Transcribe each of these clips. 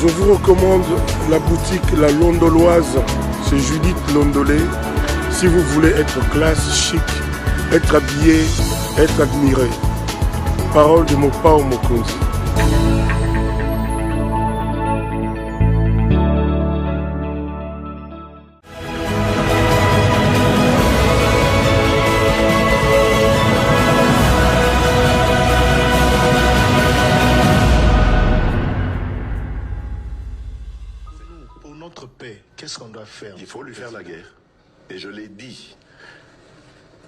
Je vous recommande la boutique La Londoloise, c'est Judith Londolé. Si vous voulez être classe, chic, être habillé, être admiré. Parole de Mopao Mokonzi. Pour notre paix, qu'est-ce qu'on doit faire? Il faut lui faire la guerre. Et je l'ai dit.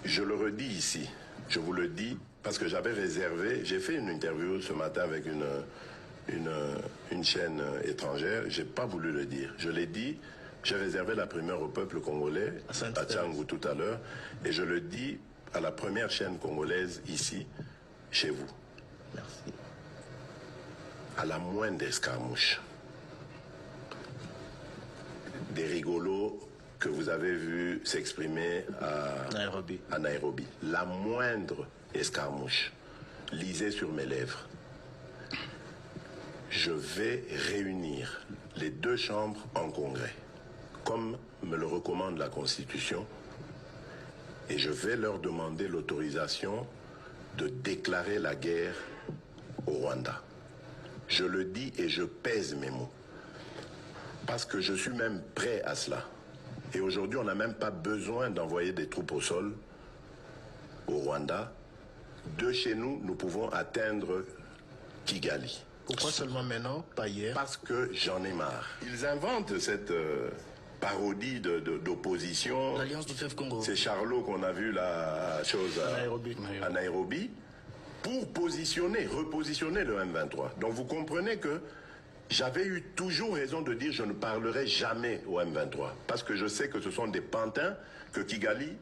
Je le redis ici. Je vous le dis parce que j'avais réservé. J'ai fait une interview ce matin avec une chaîne étrangère. J'ai pas voulu le dire. Je l'ai dit. J'ai réservé la primeur au peuple congolais à Tchangou tout à l'heure. Et je le dis à la première chaîne congolaise ici, chez vous. Merci. À la moindre escarmouche, des rigolos que vous avez vus s'exprimer à Nairobi. La moindre escarmouche, lisez sur mes lèvres. Je vais réunir les deux chambres en congrès, comme me le recommande la Constitution, et je vais leur demander l'autorisation de déclarer la guerre au Rwanda. Je le dis et je pèse mes mots. Parce que je suis même prêt à cela. Et aujourd'hui, on n'a même pas besoin d'envoyer des troupes au sol au Rwanda. De chez nous, nous pouvons atteindre Kigali. Pourquoi seulement maintenant, pas hier? Parce que j'en ai marre. Ils inventent cette parodie d'opposition. L'Alliance du Fleuve Congo. C'est Charlot qu'on a vu la chose à Nairobi pour repositionner le M23. Donc vous comprenez que j'avais eu toujours raison de dire je ne parlerai jamais au M23. Parce que je sais que ce sont des pantins que Kigali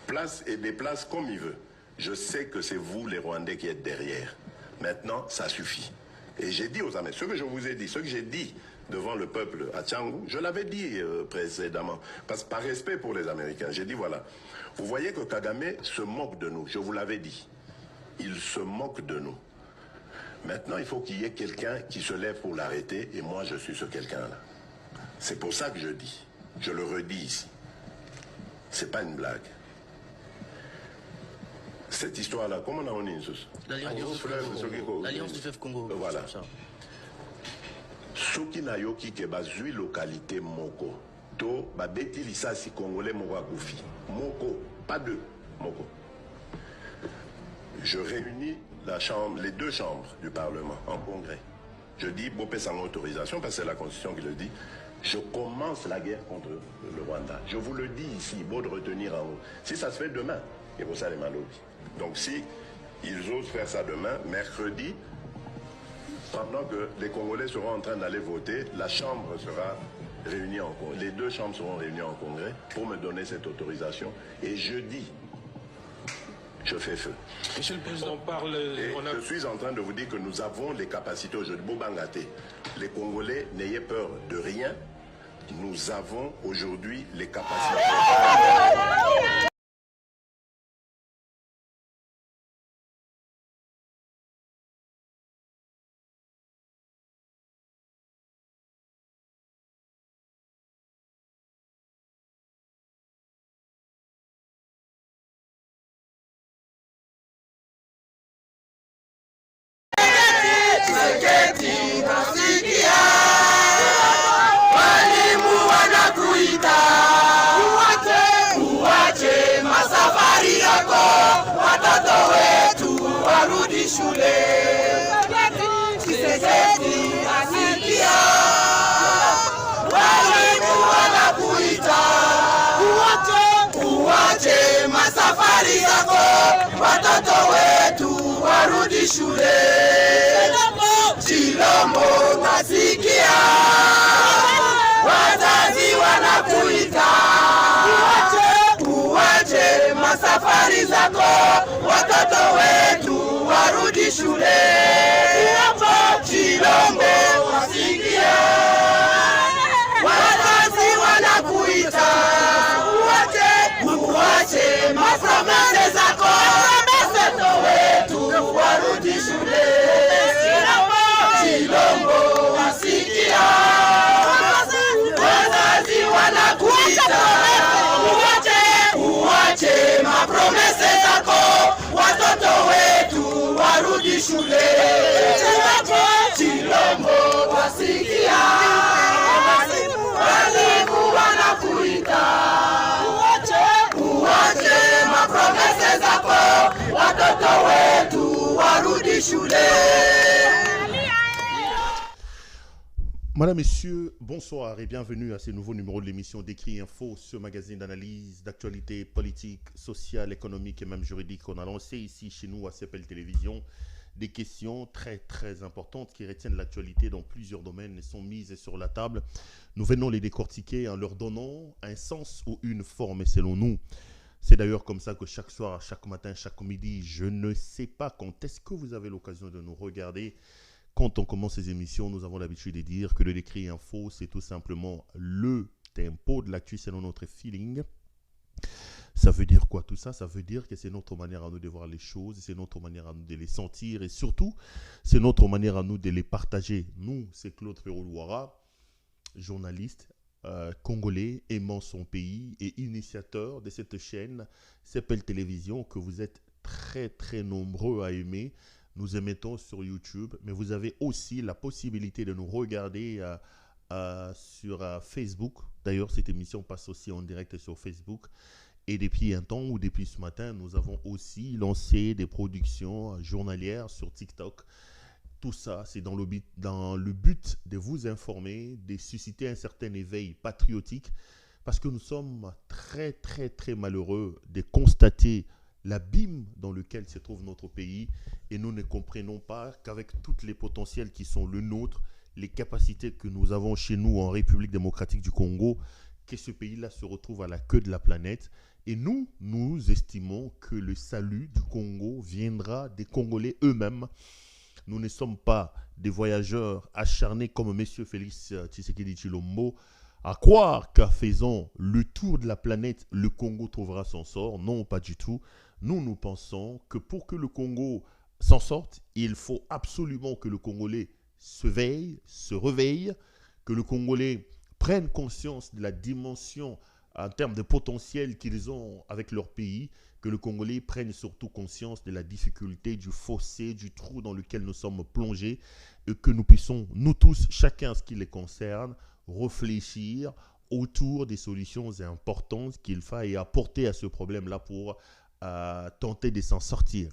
place et déplace comme il veut. Je sais que c'est vous, les Rwandais, qui êtes derrière. Maintenant, ça suffit. Et j'ai dit aux Américains, ce que je vous ai dit, ce que j'ai dit devant le peuple à Tchangou, je l'avais dit précédemment, parce par respect pour les Américains, j'ai dit voilà, vous voyez que Kagame se moque de nous, je vous l'avais dit. Il se moque de nous. Maintenant, il faut qu'il y ait quelqu'un qui se lève pour l'arrêter, et moi, je suis ce quelqu'un-là. C'est pour ça que je dis, je le redis ici. C'est pas une blague. Cette histoire-là, comment on a dit l'Alliance du Fleuve Congo. Voilà. Soki na yoki ke bazui localité moko, to babeti lisasi congolais moko akufi. Moko, pas deux, moko. Je réunis les deux chambres du Parlement en congrès. Je dis, Bopé sans autorisation, parce que c'est la Constitution qui le dit, je commence la guerre contre le Rwanda. Je vous le dis ici, beau de retenir en haut. Si ça se fait demain, et pour ça les malobis. Donc si ils osent faire ça demain, mercredi, pendant que les Congolais seront en train d'aller voter, la Chambre sera réunie en congrès. Les deux chambres seront réunies en congrès pour me donner cette autorisation. Et jeudi, je fais feu. Monsieur le Président, Je suis en train de vous dire que nous avons les capacités aujourd'hui. Bobangaté, les Congolais, n'ayez peur de rien. Nous avons aujourd'hui les capacités. Walimu wanakuita uwache masafari yako, watoto wetu warudi shule. Kisegeti nasikia walimu wanakuita uwache masafari yako, watoto wetu warudi shule. Chilombo nasikia wazazi wanakuita uwache masafari zako, watoto wetu warudi shule. Chilombo nasikia wazazi wanakuita uwache masafari zako, watoto wetu warudi shule. Madame, Messieurs, bonsoir et bienvenue à ce nouveau numéro de l'émission Décrit Info, ce magazine d'analyse, d'actualité politique, sociale, économique et même juridique qu'on a lancé ici chez nous à CPL Télévision. Des questions très très importantes qui retiennent l'actualité dans plusieurs domaines et sont mises sur la table. Nous venons les décortiquer en leur donnant un sens ou une forme et selon nous. C'est d'ailleurs comme ça que chaque soir, chaque matin, chaque midi, je ne sais pas quand est-ce que vous avez l'occasion de nous regarder. Quand on commence ces émissions, nous avons l'habitude de dire que le Décrit Info, c'est tout simplement le tempo de l'actu selon notre feeling. Ça veut dire quoi tout ça? Ça veut dire que c'est notre manière à nous de voir les choses, c'est notre manière à nous de les sentir et surtout, c'est notre manière à nous de les partager. Nous, c'est Claude Ferro-Louara, journaliste congolais, aimant son pays et initiateur de cette chaîne CPL Télévision que vous êtes très très nombreux à aimer. Nous émettons sur YouTube, mais vous avez aussi la possibilité de nous regarder sur Facebook. D'ailleurs, cette émission passe aussi en direct sur Facebook. Et depuis un temps, ou depuis ce matin, nous avons aussi lancé des productions journalières sur TikTok. Tout ça, c'est dans le but de vous informer, de susciter un certain éveil patriotique, parce que nous sommes très, très, très malheureux de constater l'abîme dans lequel se trouve notre pays et nous ne comprenons pas qu'avec tous les potentiels qui sont le nôtre, les capacités que nous avons chez nous en République démocratique du Congo, que ce pays-là se retrouve à la queue de la planète. Et nous estimons que le salut du Congo viendra des Congolais eux-mêmes. Nous ne sommes pas des voyageurs acharnés comme M. Félix Tshisekedi Tshilombo, à croire qu'en faisant le tour de la planète, le Congo trouvera son sort. Non, pas du tout. Nous pensons que pour que le Congo s'en sorte, il faut absolument que le Congolais se réveille, que le Congolais prenne conscience de la dimension en termes de potentiel qu'ils ont avec leur pays, que le Congolais prenne surtout conscience de la difficulté, du fossé, du trou dans lequel nous sommes plongés, et que nous puissions, nous tous, chacun ce qui les concerne, réfléchir autour des solutions importantes qu'il faille apporter à ce problème-là pour tenter de s'en sortir.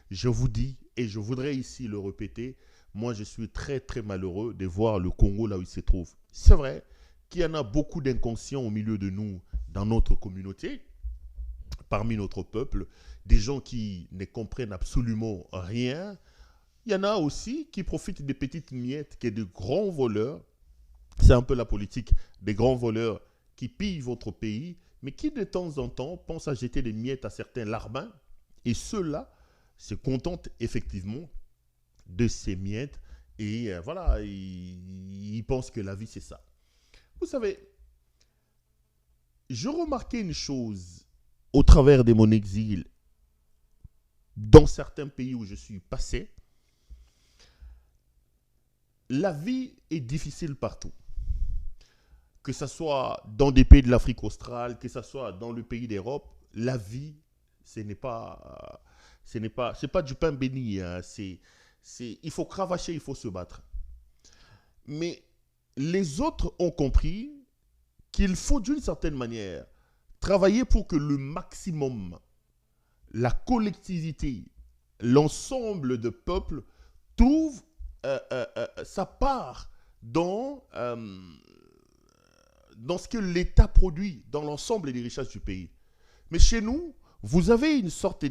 Je vous dis, et je voudrais ici le répéter, moi je suis très très malheureux de voir le Congo là où il se trouve. C'est vrai qu'il y en a beaucoup d'inconscients au milieu de nous, dans notre communauté, parmi notre peuple, des gens qui ne comprennent absolument rien. Il y en a aussi qui profitent des petites miettes que de grands voleurs. C'est un peu la politique des grands voleurs qui pillent votre pays, mais qui de temps en temps pensent à jeter des miettes à certains larbins. Et ceux-là se contentent effectivement de ces miettes. Et voilà, ils pensent que la vie c'est ça. Vous savez, je remarquais une chose au travers de mon exil dans certains pays où je suis passé. La vie est difficile partout. Que ce soit dans des pays de l'Afrique australe, que ce soit dans le pays d'Europe, la vie, c'est pas du pain béni. Hein. Il faut cravacher, il faut se battre. Mais les autres ont compris qu'il faut d'une certaine manière travailler pour que le maximum, la collectivité, l'ensemble de peuples trouve sa part dans ce que l'État produit, dans l'ensemble des richesses du pays. Mais chez nous, vous avez une sorte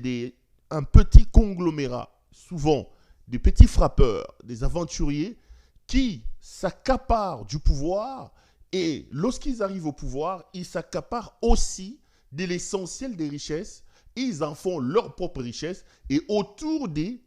un petit conglomérat, souvent des petits frappeurs, des aventuriers, qui s'accaparent du pouvoir et lorsqu'ils arrivent au pouvoir, ils s'accaparent aussi de l'essentiel des richesses, ils en font leur propre richesse et autour d'eux,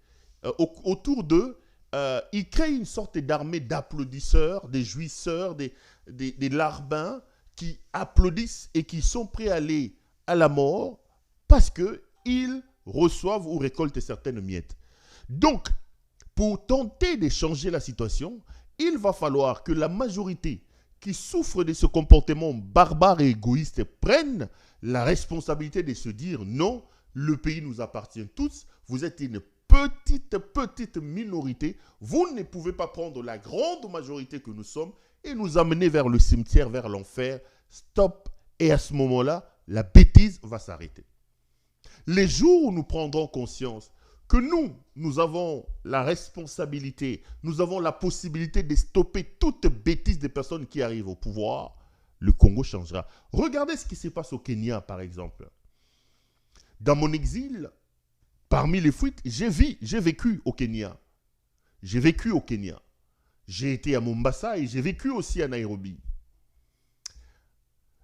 ils créent une sorte d'armée d'applaudisseurs, des jouisseurs, des larbins qui applaudissent et qui sont prêts à aller à la mort parce qu'ils reçoivent ou récoltent certaines miettes. Donc, pour tenter de changer la situation, il va falloir que la majorité qui souffre de ce comportement barbare et égoïste prenne la responsabilité de se dire non, le pays nous appartient tous, vous êtes une petite minorité, vous ne pouvez pas prendre la grande majorité que nous sommes et nous amener vers le cimetière, vers l'enfer. Stop. Et à ce moment-là, la bêtise va s'arrêter. Les jours où nous prendrons conscience que nous avons la responsabilité, nous avons la possibilité de stopper toute bêtise des personnes qui arrivent au pouvoir, le Congo changera. Regardez ce qui se passe au Kenya, par exemple. Dans mon exil, parmi les fuites, j'ai vécu au Kenya. J'ai vécu au Kenya. J'ai été à Mombasa et j'ai vécu aussi à Nairobi.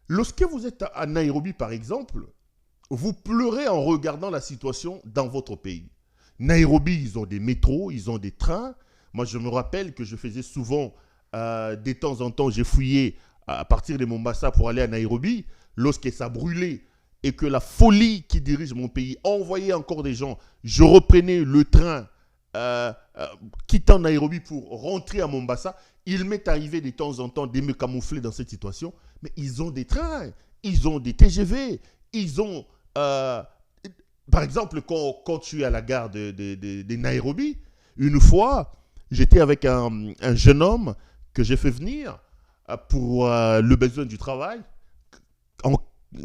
Lorsque vous êtes à Nairobi, par exemple, vous pleurez en regardant la situation dans votre pays. Nairobi, ils ont des métros, ils ont des trains. Moi, je me rappelle que je faisais souvent, de temps en temps, j'ai fouillé à partir de Mombasa pour aller à Nairobi. Lorsque ça brûlait et que la folie qui dirige mon pays envoyait encore des gens, je reprenais le train quittant Nairobi pour rentrer à Mombasa. Il m'est arrivé de temps en temps de me camoufler dans cette situation. Mais ils ont des trains, ils ont des TGV, ils ont... par exemple, quand je suis à la gare de Nairobi, une fois, j'étais avec un jeune homme que j'ai fait venir pour le besoin du travail, en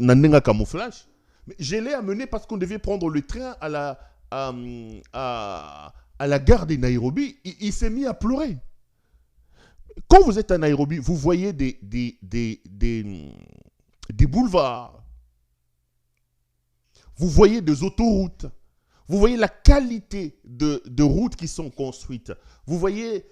un camouflage. Mais je l'ai amené parce qu'on devait prendre le train à la gare de Nairobi. Il s'est mis à pleurer. Quand vous êtes à Nairobi, vous voyez des boulevards. Vous voyez des autoroutes. Vous voyez la qualité de routes qui sont construites. Vous voyez,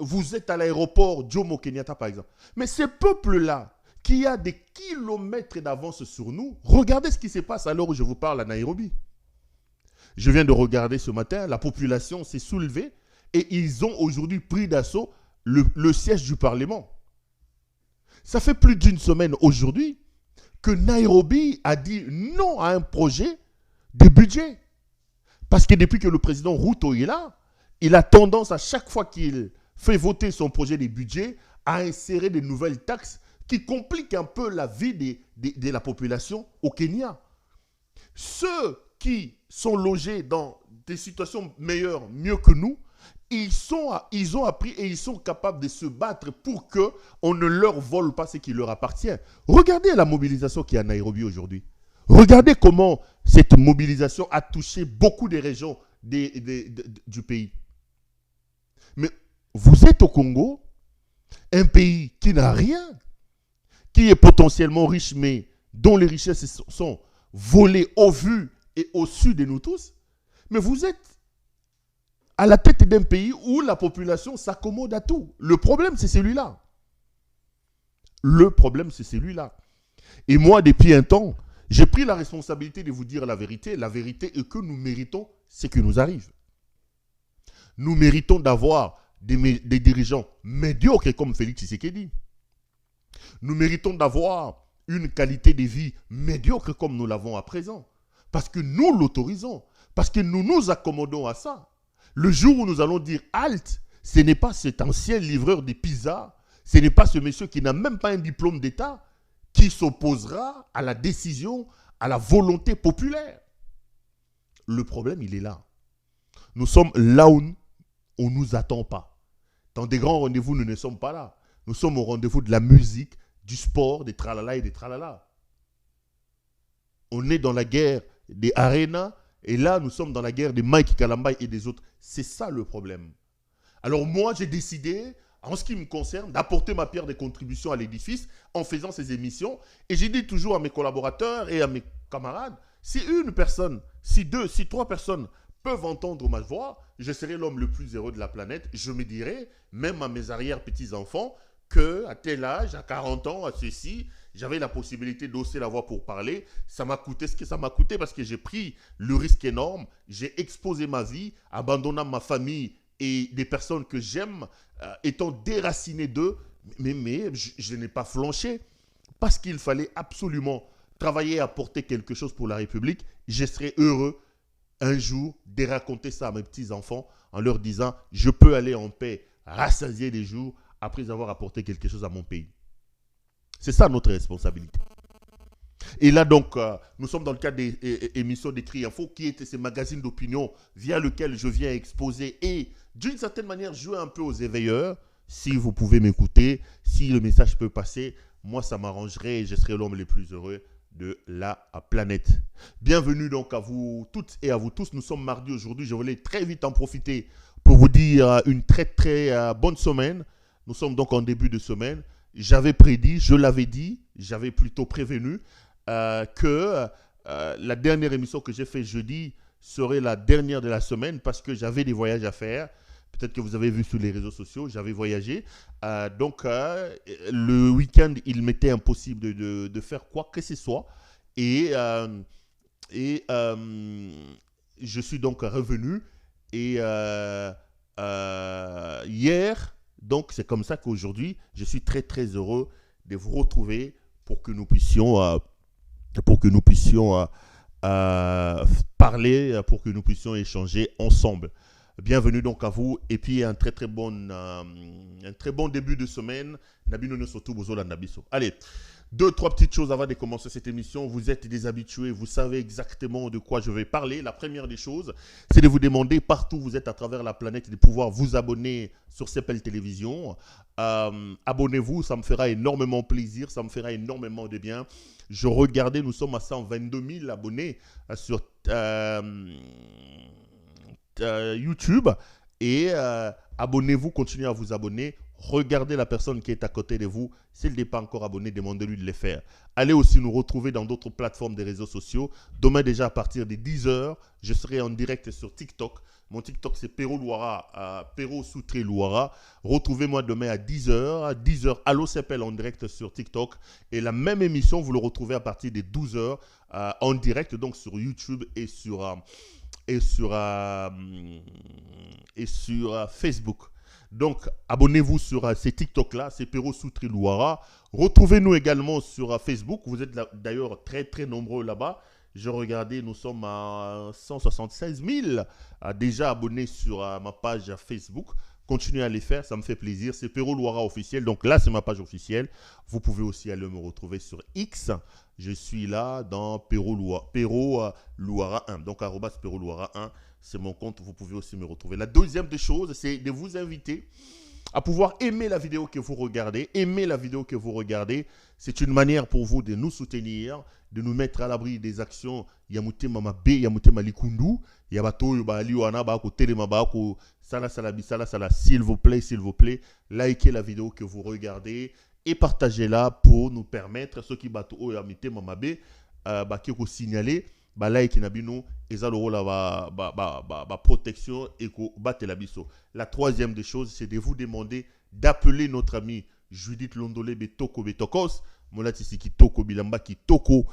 vous êtes à l'aéroport Jomo Kenyatta, par exemple. Mais ces peuples-là, qui a des kilomètres d'avance sur nous, regardez ce qui se passe à l'heure où je vous parle à Nairobi. Je viens de regarder ce matin, la population s'est soulevée et ils ont aujourd'hui pris d'assaut le siège du Parlement. Ça fait plus d'une semaine aujourd'hui que Nairobi a dit non à un projet de budget. Parce que depuis que le président Ruto est là, il a tendance à chaque fois qu'il fait voter son projet de budget à insérer de nouvelles taxes qui compliquent un peu la vie de la population au Kenya. Ceux qui sont logés dans des situations meilleures, mieux que nous, ils ont appris et ils sont capables de se battre pour qu'on ne leur vole pas ce qui leur appartient. Regardez la mobilisation qu'il y a à Nairobi aujourd'hui. Regardez comment cette mobilisation a touché beaucoup des régions du pays. Mais vous êtes au Congo, un pays qui n'a rien, qui est potentiellement riche, mais dont les richesses sont volées au vu et au su de nous tous. Mais vous êtes à la tête d'un pays où la population s'accommode à tout. Le problème, c'est celui-là. Le problème, c'est celui-là. Et moi, depuis un temps, j'ai pris la responsabilité de vous dire la vérité. La vérité est que nous méritons ce qui nous arrive. Nous méritons d'avoir des dirigeants médiocres comme Félix Tshisekedi. Nous méritons d'avoir une qualité de vie médiocre comme nous l'avons à présent. Parce que nous l'autorisons. Parce que nous nous accommodons à ça. Le jour où nous allons dire halte, ce n'est pas cet ancien livreur de pizza, ce n'est pas ce monsieur qui n'a même pas un diplôme d'État qui s'opposera à la décision, à la volonté populaire. Le problème, il est là. Nous sommes là où on ne nous attend pas. Dans des grands rendez-vous, nous ne sommes pas là. Nous sommes au rendez-vous de la musique, du sport, des tralala et des tralala. On est dans la guerre des arénas. Et là, nous sommes dans la guerre de Mike Kalambay et des autres. C'est ça le problème. Alors moi, j'ai décidé, en ce qui me concerne, d'apporter ma pierre de contribution à l'édifice en faisant ces émissions. Et j'ai dit toujours à mes collaborateurs et à mes camarades, si une personne, si deux, si trois personnes peuvent entendre ma voix, je serai l'homme le plus heureux de la planète. Je me dirai, même à mes arrière-petits-enfants, qu'à tel âge, à 40 ans, à ceci, j'avais la possibilité d'hausser la voix pour parler. Ça m'a coûté ce que ça m'a coûté parce que j'ai pris le risque énorme. J'ai exposé ma vie, abandonnant ma famille et des personnes que j'aime, étant déraciné d'eux. Mais je n'ai pas flanché parce qu'il fallait absolument travailler et apporter quelque chose pour la République. Je serais heureux un jour de raconter ça à mes petits-enfants en leur disant « Je peux aller en paix, rassasier des jours après avoir apporté quelque chose à mon pays. » C'est ça notre responsabilité. Et là donc, nous sommes dans le cadre des émissions d'Écrit Info, qui étaient ces magazines d'opinion via lesquels je viens exposer et d'une certaine manière jouer un peu aux éveilleurs. Si vous pouvez m'écouter, si le message peut passer, moi ça m'arrangerait et je serai l'homme le plus heureux de la planète. Bienvenue donc à vous toutes et à vous tous. Nous sommes mardi aujourd'hui. Je voulais très vite en profiter pour vous dire une très très bonne semaine. Nous sommes donc en début de semaine. J'avais prédit, je l'avais dit, j'avais plutôt prévenu que la dernière émission que j'ai faite jeudi serait la dernière de la semaine parce que j'avais des voyages à faire. Peut-être que vous avez vu sur les réseaux sociaux, j'avais voyagé. Donc, le week-end, il m'était impossible de faire quoi que ce soit. Et je suis donc revenu. Et hier, donc c'est comme ça qu'aujourd'hui, je suis très très heureux de vous retrouver pour que nous puissions parler, pour que nous puissions échanger ensemble. Bienvenue donc à vous et puis un très bon début de semaine. Allez, 2-3 petites choses avant de commencer cette émission. Vous êtes des habitués, vous savez exactement de quoi je vais parler. La première des choses, c'est de vous demander partout où vous êtes à travers la planète de pouvoir vous abonner sur CPL Télévision. Abonnez-vous, ça me fera énormément plaisir, ça me fera énormément de bien. Je regardais, nous sommes à 122 000 abonnés sur YouTube et abonnez-vous, continuez à vous abonner. Regardez la personne qui est à côté de vous. S'il n'est pas encore abonné, demandez-lui de le faire. Allez aussi nous retrouver dans d'autres plateformes des réseaux sociaux. Demain déjà à partir de 10h, je serai en direct sur TikTok. Mon TikTok c'est Pero Louara, Pero Soutré Louara. Retrouvez-moi demain à 10h. À 10h, Allo CPL en direct sur TikTok. Et la même émission, vous le retrouvez à partir de 12h en direct donc sur YouTube et sur Facebook. Donc, abonnez-vous sur ces TikTok-là, c'est Pero Soutri Louara. Retrouvez-nous également sur Facebook. Vous êtes d'ailleurs très, très nombreux là-bas. Je regardais, nous sommes à 176 000 déjà abonnés sur ma page Facebook. Continuez à les faire, ça me fait plaisir. C'est Pero Louara officiel. Donc là, c'est ma page officielle. Vous pouvez aussi aller me retrouver sur X. Je suis là dans Pero Louara 1. Donc, @Pero Louara 1, c'est mon compte. Vous pouvez aussi me retrouver. La deuxième des choses, c'est de vous inviter à pouvoir aimer la vidéo que vous regardez. Aimer la vidéo que vous regardez, c'est une manière pour vous de nous soutenir, de nous mettre à l'abri des actions. Yamute Mamabe, Yamute Malikundu, Yabato, Yobali, Wana, Bako, Telema, Bako, Sala, s'il vous plaît, likez la vidéo que vous regardez et partagez-la pour nous permettre, ceux qui battent au Yamute Mamabe, qui ont signalé, like Nabino, ezalo la protection et ko batte la biso. La troisième des choses, c'est de vous demander d'appeler notre ami Judith Londolé Betoko Betokos, Molati Siki Toko Bilamba qui Toko.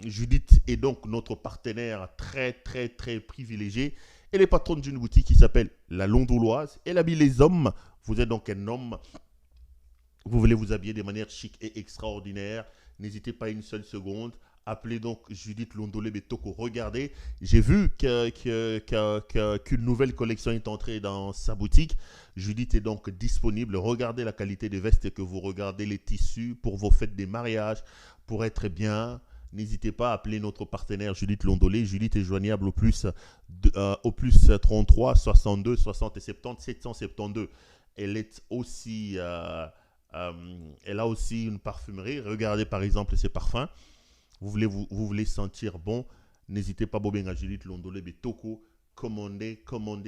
Judith est donc notre partenaire très très très privilégié. Elle est patronne d'une boutique qui s'appelle La Londoloise. Elle habille les hommes. Vous êtes donc un homme. Vous voulez vous habiller de manière chic et extraordinaire. N'hésitez pas une seule seconde. Appelez donc Judith Londolé Betoko. Regardez, j'ai vu qu'une nouvelle collection est entrée dans sa boutique. Judith est donc disponible. Regardez la qualité des vestes que vous regardez, les tissus pour vos fêtes des mariages, pour être bien. N'hésitez pas à appeler notre partenaire Judith Londolé. Judith est joignable au plus 33 62 60 et 70 772. Elle est aussi, elle a aussi une parfumerie. Regardez par exemple ses parfums. Vous voulez sentir bon, n'hésitez pas à Judith Londolé Betoko, commandez,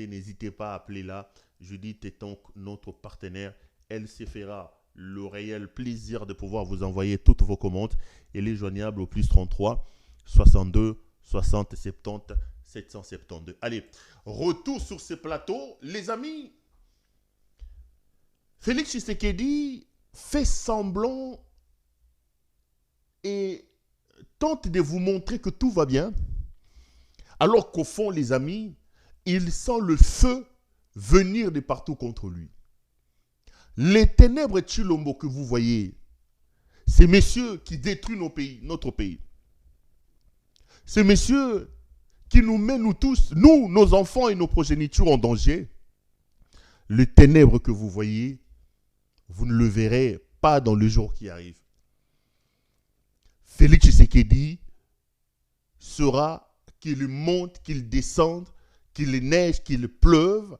n'hésitez pas à appeler là. Judith est donc notre partenaire. Elle se fera le réel plaisir de pouvoir vous envoyer toutes vos commandes. Elle est joignable au plus 33 62 60 70 772. Allez, retour sur ce plateau. Les amis, Félix Tshisekedi fait semblant et tente de vous montrer que tout va bien, alors qu'au fond, les amis, il sent le feu venir de partout contre lui. Les ténèbres Tshilombo que vous voyez, ces messieurs qui détruisent notre pays. Ces messieurs qui nous mettent, nous tous, nous, nos enfants et nos progénitures en danger. Les ténèbres que vous voyez, vous ne le verrez pas dans le jour qui arrive. Félix Tshisekedi sera qu'il monte, qu'il descende, qu'il neige, qu'il pleuve,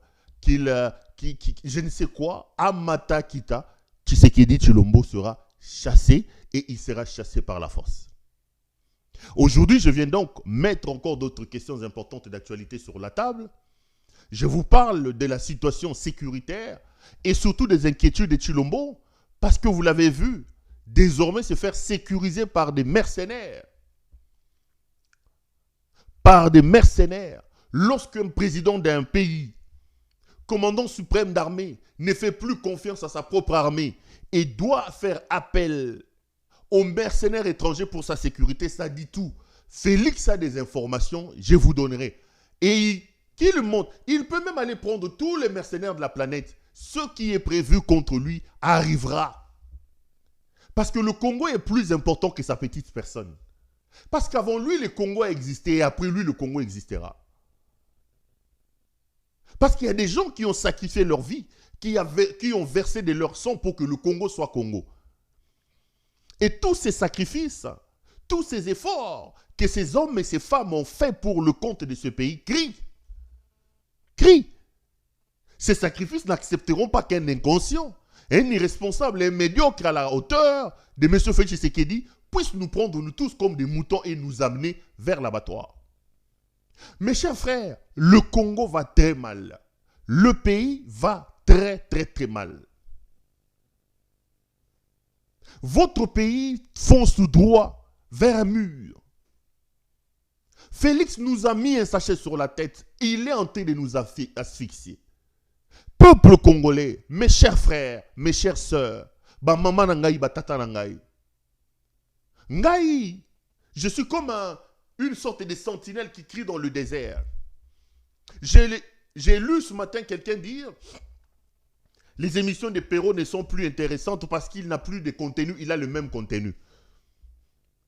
je ne sais quoi, Amata Kita, Tshisekedi Tshilombo sera chassé et il sera chassé par la force. Aujourd'hui, je viens donc mettre encore d'autres questions importantes d'actualité sur la table. Je vous parle de la situation sécuritaire et surtout des inquiétudes de Chilombo, parce que vous l'avez vu, désormais se faire sécuriser par des mercenaires. Par des mercenaires. Lorsqu'un président d'un pays, commandant suprême d'armée, ne fait plus confiance à sa propre armée et doit faire appel aux mercenaires étrangers pour sa sécurité, ça dit tout. Félix a des informations, je vous donnerai. Et qu'il montre, il peut même aller prendre tous les mercenaires de la planète. Ce qui est prévu contre lui arrivera. Parce que le Congo est plus important que sa petite personne. Parce qu'avant lui, le Congo a existé et après lui, le Congo existera. Parce qu'il y a des gens qui ont sacrifié leur vie, qui ont versé de leur sang pour que le Congo soit Congo. Et tous ces sacrifices, tous ces efforts que ces hommes et ces femmes ont fait pour le compte de ce pays crient. Ces sacrifices n'accepteront pas qu'un inconscient, un irresponsable, un médiocre à la hauteur de M. Félix Tshisekedi puisse nous prendre nous tous comme des moutons et nous amener vers l'abattoir. Mes chers frères, le Congo va très mal. Le pays va très mal. Votre pays fonce tout droit vers un mur. Félix nous a mis un sachet sur la tête. Il est en train de nous asphyxier. Peuple congolais, mes chers frères, mes chères sœurs, ba maman nangai, ba tata nangai. Ngai, je suis comme une sorte de sentinelle qui crie dans le désert. J'ai lu ce matin quelqu'un dire les émissions de Perrault ne sont plus intéressantes parce qu'il n'a plus de contenu, il a le même contenu.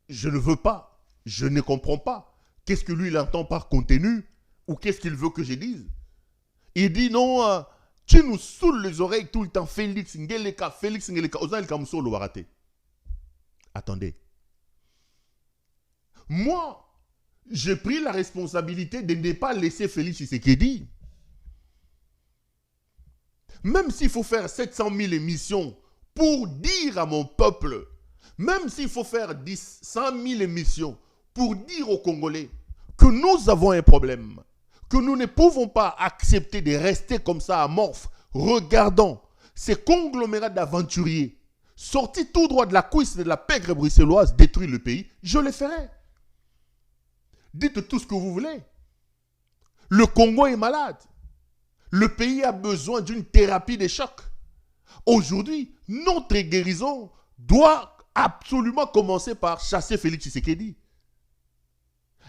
Je ne veux pas, je ne comprends pas. Qu'est-ce que lui il entend par contenu ou qu'est-ce qu'il veut que je dise? Il dit non, tu nous saoules les oreilles tout le temps, Félix Ngeleka, Ozan El Kamso le Waraté. Attendez. Moi, j'ai pris la responsabilité de ne pas laisser Félix Tshisekedi. Même s'il faut faire 700 000 émissions pour dire à mon peuple, même s'il faut faire 100 000 émissions pour dire aux Congolais que nous avons un problème, que nous ne pouvons pas accepter de rester comme ça amorphes, regardant ces conglomérats d'aventuriers sortis tout droit de la cuisse de la pègre bruxelloise détruire le pays, je le ferai. Dites tout ce que vous voulez. Le Congo est malade. Le pays a besoin d'une thérapie de choc. Aujourd'hui, notre guérison doit absolument commencer par chasser Félix Tshisekedi.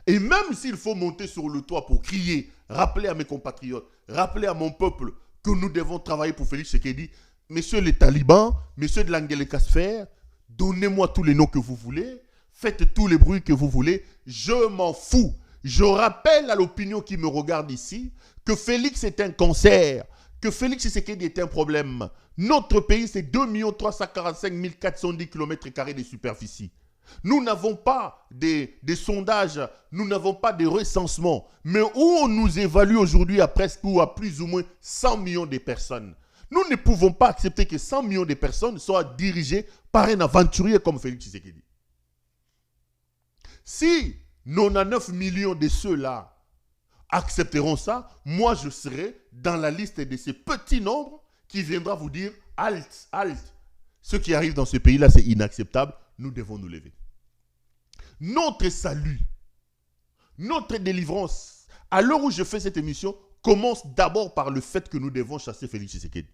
Et même s'il faut monter sur le toit pour crier, rappeler à mes compatriotes, rappeler à mon peuple que nous devons travailler pour Félix Tshisekedi, messieurs les talibans, messieurs de l'Angeleka Sphère, donnez-moi tous les noms que vous voulez, faites tous les bruits que vous voulez, je m'en fous. Je rappelle à l'opinion qui me regarde ici que Félix est un cancer, que Félix Tshisekedi est un problème. Notre pays, c'est 2 345 410 km² de superficie. Nous n'avons pas des sondages, nous n'avons pas de recensement, mais où on nous évalue aujourd'hui à presque ou à plus ou moins 100 millions de personnes. Nous ne pouvons pas accepter que 100 millions de personnes soient dirigées par un aventurier comme Félix Tshisekedi. Si 99 millions de ceux-là accepteront ça, moi je serai dans la liste de ces petits nombres qui viendra vous dire « Halt, halt ». Ce qui arrive dans ce pays-là, c'est inacceptable. Nous devons nous lever. Notre salut, notre délivrance, à l'heure où je fais cette émission, commence d'abord par le fait que nous devons chasser Félix Tshisekedi.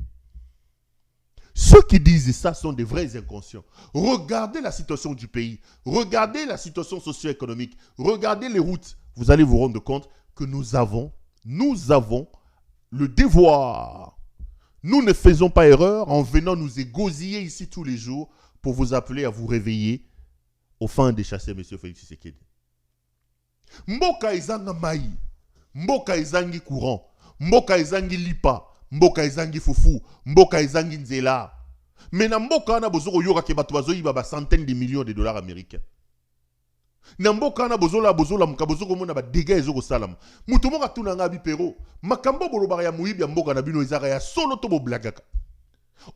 Ceux qui disent ça sont des vrais inconscients. Regardez la situation du pays, regardez la situation socio-économique, regardez les routes. Vous allez vous rendre compte que nous avons le devoir. Nous ne faisons pas erreur en venant nous égosiller ici tous les jours pour vous appeler à vous réveiller au fin de chasser M. Félix Tshisekedi. Mboka ezanga mai, mboka ezangi courant, mboka ezangi lipa, mboka ezangi fufu, mboka ezangi nzela. Mais na mboka ana bozoko yoka ke bato bazoyiba ba centaines de millions de dollars américains. Na mboka ana bozola muka bozoko mona ba dégâts ezoko salam. Mutu moka tuna ngabi pero, makambo bolobaka ya muyibi ya mboka na bino ezaka ya solo to bo blagaka.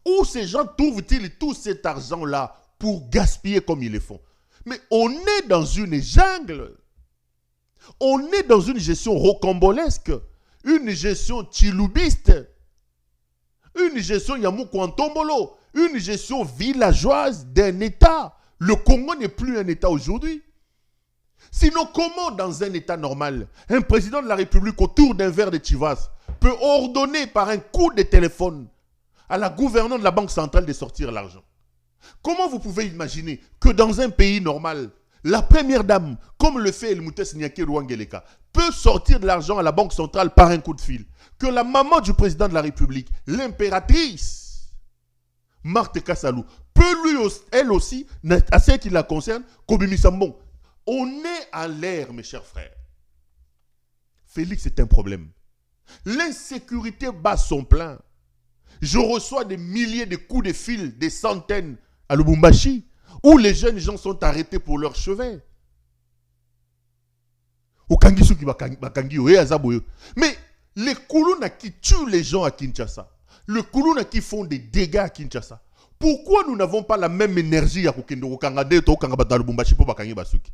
Où ces gens trouvent-ils tout cet argent-là pour gaspiller comme ils le font? Mais on est dans une jungle. On est dans une gestion rocambolesque, une gestion chiloubiste, une gestion Yamoukou-Antombolo, une gestion villageoise d'un État. Le Congo n'est plus un État aujourd'hui. Sinon, comment dans un État normal, un président de la République autour d'un verre de Chivas peut ordonner par un coup de téléphone à la gouvernante de la Banque centrale de sortir l'argent? Comment vous pouvez imaginer que dans un pays normal, la première dame, comme le fait Elmoutes Niaké Rouangeleka, peut sortir de l'argent à la Banque centrale par un coup de fil? Que la maman du président de la République, l'impératrice Marthe Kassalou, peut elle aussi, à ce qui la concerne, Kobimi Sambon. On est à l'air, mes chers frères. Félix, c'est un problème. L'insécurité bat son plein. Je reçois des milliers de coups de fil, des centaines à Lubumbashi, où les jeunes gens sont arrêtés pour leur chevet. Mais les Koulouna qui tuent les gens à Kinshasa, les Koulouna qui font des dégâts à Kinshasa, pourquoi nous n'avons pas la même énergie à Lubumbashi pour Bakangi Basuki?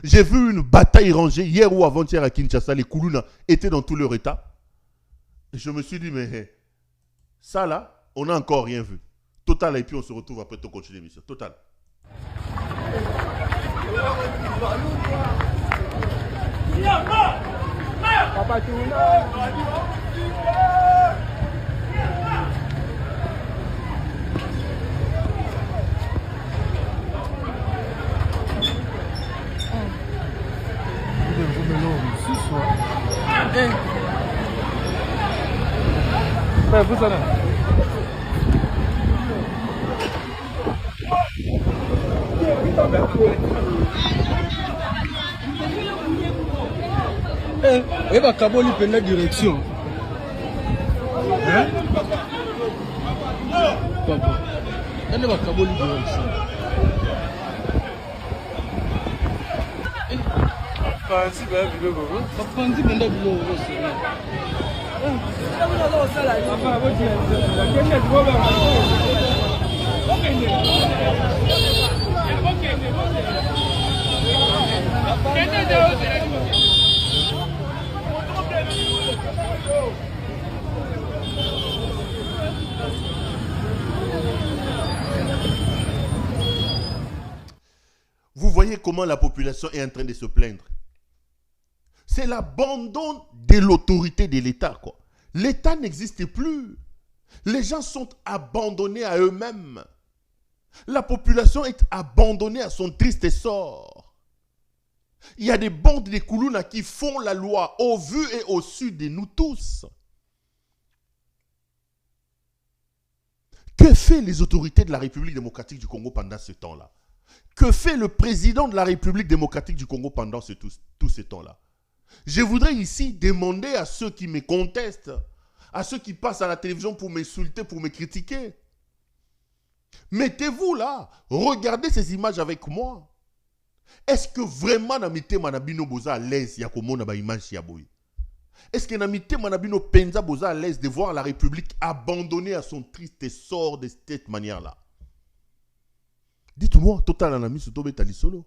J'ai vu une bataille rangée hier ou avant-hier à Kinshasa. Les Koulouna étaient dans tout leur état. Et je me suis dit, mais ça là, on n'a encore rien vu. Total, et puis on se retrouve après ton continuer l'émission. Total. Et va Kaboli prendre la direction. Hein? Papa. Elle va Kaboli direction. Fancy ba bilo gogo. Fancy benda bilo gogo c'est. Papa va dire. Kenya gogo. Vous voyez comment la population est en train de se plaindre. C'est l'abandon de l'autorité de l'État, quoi. L'État n'existe plus. Les gens sont abandonnés à eux-mêmes. La population est abandonnée à son triste sort. Il y a des bandes de Koulouna qui font la loi au vu et au su de nous tous. Que fait les autorités de la République démocratique du Congo pendant ce temps-là? Que fait le président de la République démocratique du Congo pendant tout ce temps-là? Je voudrais ici demander à ceux qui me contestent, à ceux qui passent à la télévision pour m'insulter, pour me critiquer. Mettez-vous là, regardez ces images avec moi. Est-ce que vraiment Namité Manabino Boza à l'aise Yakomona ba image Yaboy? Est-ce que Namité Manabino Penza Boza à l'aise de voir la République abandonnée à son triste sort de cette manière-là? Dites-moi, Total Anami Sotobe Talisolo.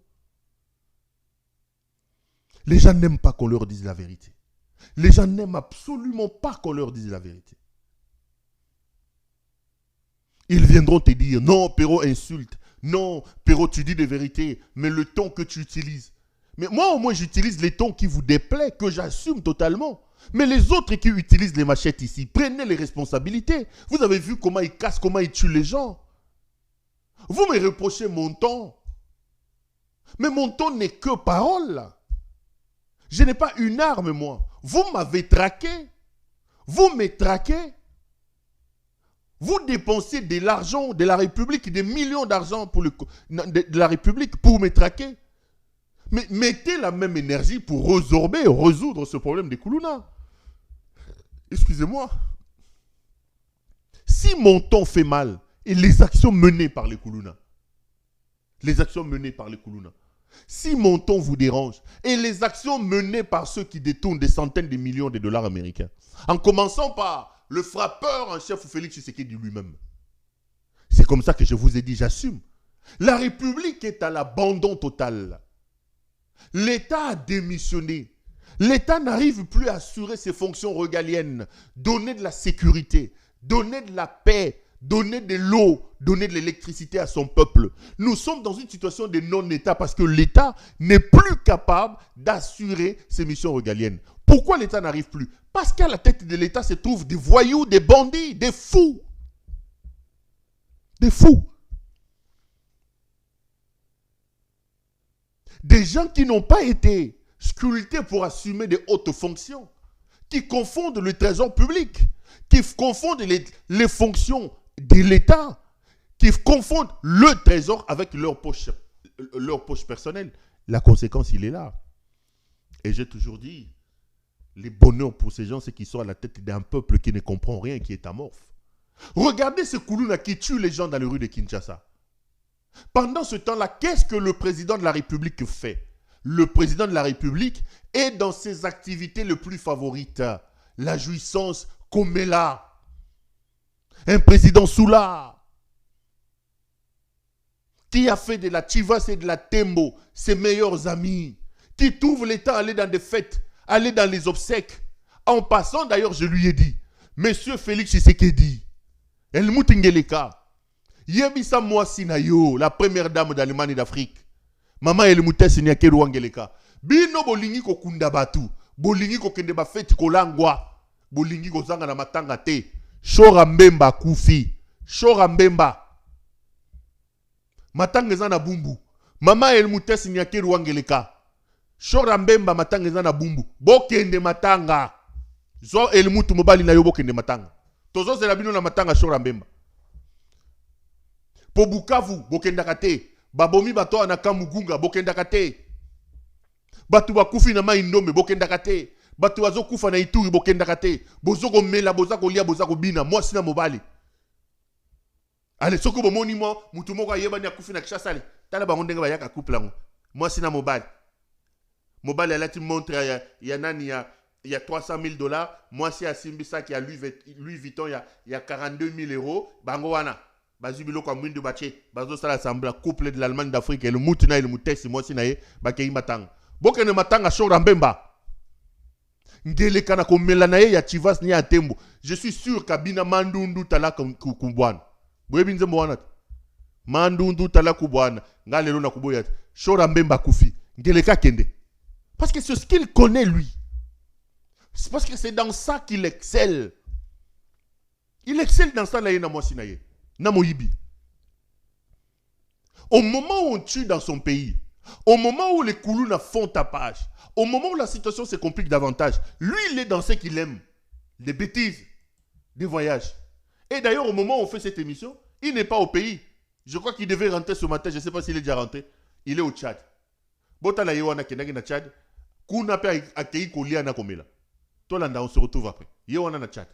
Les gens n'aiment pas qu'on leur dise la vérité. Les gens n'aiment absolument pas qu'on leur dise la vérité. Ils viendront te dire, non, Péro insulte. Non, Péro, tu dis des vérités, mais le ton que tu utilises. Mais moi, au moins, j'utilise les tons qui vous déplaisent, que j'assume totalement. Mais les autres qui utilisent les machettes ici, prenez les responsabilités. Vous avez vu comment ils cassent, comment ils tuent les gens. Vous me reprochez mon ton. Mais mon ton n'est que parole. Je n'ai pas une arme, moi. Vous m'avez traqué. Vous me traquez. Vous dépensez de l'argent de la République, des millions d'argent de la République pour me traquer. Mais mettez la même énergie pour résoudre ce problème des Koulouna. Excusez-moi. Si mon ton fait mal, et les actions menées par les Koulouna, si mon ton vous dérange, et les actions menées par ceux qui détournent des centaines de millions de dollars américains, en commençant par le frappeur en chef Félix Tshisekedi lui-même. C'est comme ça que je vous ai dit, j'assume. La République est à l'abandon total. L'État a démissionné. L'État n'arrive plus à assurer ses fonctions régaliennes, donner de la sécurité, donner de la paix, donner de l'eau, donner de l'électricité à son peuple. Nous sommes dans une situation de non-État parce que l'État n'est plus capable d'assurer ses missions régaliennes. Pourquoi l'État n'arrive plus? Parce qu'à la tête de l'État se trouvent des voyous, des bandits, des fous. Des fous. Des gens qui n'ont pas été sculptés pour assumer des hautes fonctions, qui confondent le trésor public, qui confondent les fonctions de l'État, qui confondent le trésor avec leur poche personnelle. La conséquence, il est là. Et j'ai toujours dit, les bonheurs pour ces gens, c'est qu'ils sont à la tête d'un peuple qui ne comprend rien, qui est amorphe. Regardez ce Koulouna qui tue les gens dans les rues de Kinshasa. Pendant ce temps-là, qu'est-ce que le président de la République fait? Le président de la République est dans ses activités les plus favorites. La jouissance comme est là. Un président Soula qui a fait de la Chivas et de la Tembo ses meilleurs amis, qui trouve le temps à aller dans des fêtes, aller dans les obsèques. En passant, d'ailleurs, je lui ai dit, Monsieur Félix Tshisekedi, El Moutingeleka, Yebisa Mwasinayo, la première dame d'Allemagne et d'Afrique. Maman El Moutesi Nyakeru Wangeleka. Bino bolingi ko kunda batu. Bolingi ko kende ba feti ko langwa. Bolingi ko zanga na matanga te. Shora Mbemba kufi. Shora Mbemba. Matanga zana bumbu. Maman El Moutesi Nyakeru Wangeleka. Shora Mbemba matanga zana bumbu. Bokende matanga. Zo El Moutu mobali na yo bokende matanga. Tozo zela bino na matanga Shora Mbemba. Po Bukavu, bokendaka te. Babomi bato anaka Mugunga, bokendaka te. Batu bakufi na maindombe, bokendaka te. Batu bazo kufa na Ituri, bokendaka te. Bozoko mela, bozako lia, bozako bina. Moi sina mobali. Allez, soko bomoni mo, mutu moko ayeba ni akufi na Kinshasa ale. Tala bango ndenge bayaka couple lango. Moi sina mobali. Mobali alati montre ya nani ya $300 000. Moi si asimbisa ki ya Louis Vuitton ya 42 000 €. Bango wana. Bazubilo kwa mwindu bache, bazo sala sambla couple de l'Allemagne d'Afrique et le Moutina et le Moutesi moi sinaye bakei matanga. Bokene matanga Shora Mbemba. Ngele kana komela na ye ya Chivas ni ya Tembo. Je suis sûr kabina mandundu tala kumbwana. Boyebi nze mwana. Mandundu tala kubwana. Ngalelo na kuboya. Shora Mbemba kufi. Ngele ka kende. Parce que c'est ce qu'il connaît lui. C'est parce que c'est dans ça qu'il excelle. Il excelle dans ça là yena moi sinaye. Namoyibi. Au moment où on tue dans son pays, au moment où les Koulouna font tapage, au moment où la situation se complique davantage, lui il est dans ce qu'il aime, des bêtises, des voyages. Et d'ailleurs au moment où on fait cette émission, il n'est pas au pays. Je crois qu'il devait rentrer ce matin, je ne sais pas s'il est déjà rentré. Il est au Tchad. Botala yewana kenagi na Tchad, kuna pe akei kolia na komela. Tolanda on se retrouve après. Yewana na Tchad.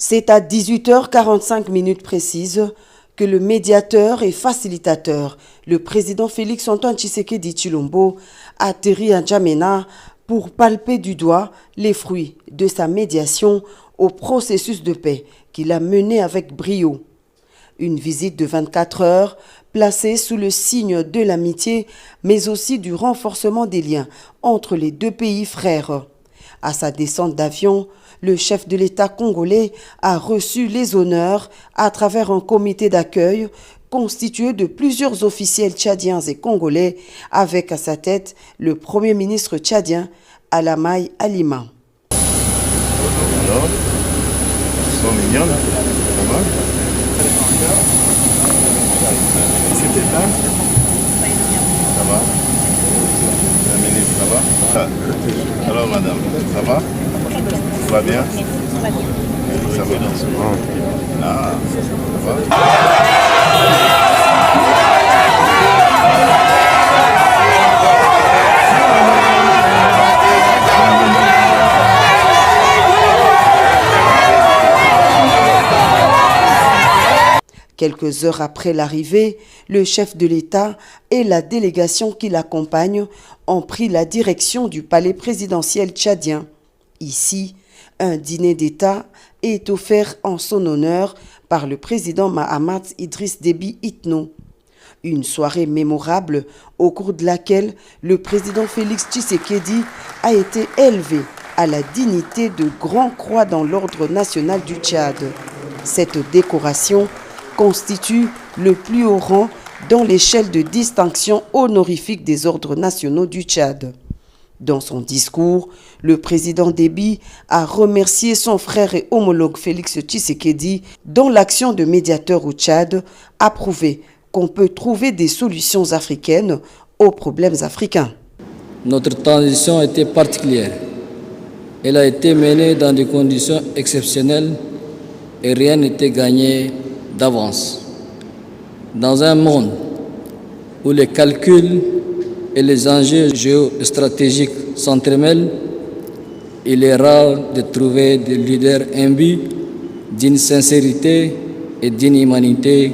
C'est à 18h45 précises que le médiateur et facilitateur, le président Félix Antoine Tshisekedi Tshilombo, atterrit à N'Djamena pour palper du doigt les fruits de sa médiation au processus de paix qu'il a mené avec brio. Une visite de 24 heures placée sous le signe de l'amitié, mais aussi du renforcement des liens entre les deux pays frères. À sa descente d'avion, le chef de l'État congolais a reçu les honneurs à travers un comité d'accueil constitué de plusieurs officiels tchadiens et congolais, avec à sa tête le premier ministre tchadien Alamaï Alima. Alors, ils sont mignons, ça va? C'était là? Ça va? La ministre, ça va? Ah. Alors madame, ça va? Ça va bien? Ça va dans ce moment. Ah, ça va? Quelques heures après l'arrivée, le chef de l'État et la délégation qui l'accompagne ont pris la direction du palais présidentiel tchadien. Ici, un dîner d'État est offert en son honneur par le président Mahamat Idriss Déby Itno. Une soirée mémorable au cours de laquelle le président Félix Tshisekedi a été élevé à la dignité de Grand Croix dans l'ordre national du Tchad. Cette décoration constitue le plus haut rang dans l'échelle de distinction honorifique des ordres nationaux du Tchad. Dans son discours, le président Déby a remercié son frère et homologue Félix Tshisekedi, dont l'action de médiateur au Tchad a prouvé qu'on peut trouver des solutions africaines aux problèmes africains. Notre transition était particulière. Elle a été menée dans des conditions exceptionnelles et rien n'était gagné d'avance. Dans un monde où les calculs et les enjeux géostratégiques s'entremêlent, il est rare de trouver des leaders imbus d'une sincérité et d'une humanité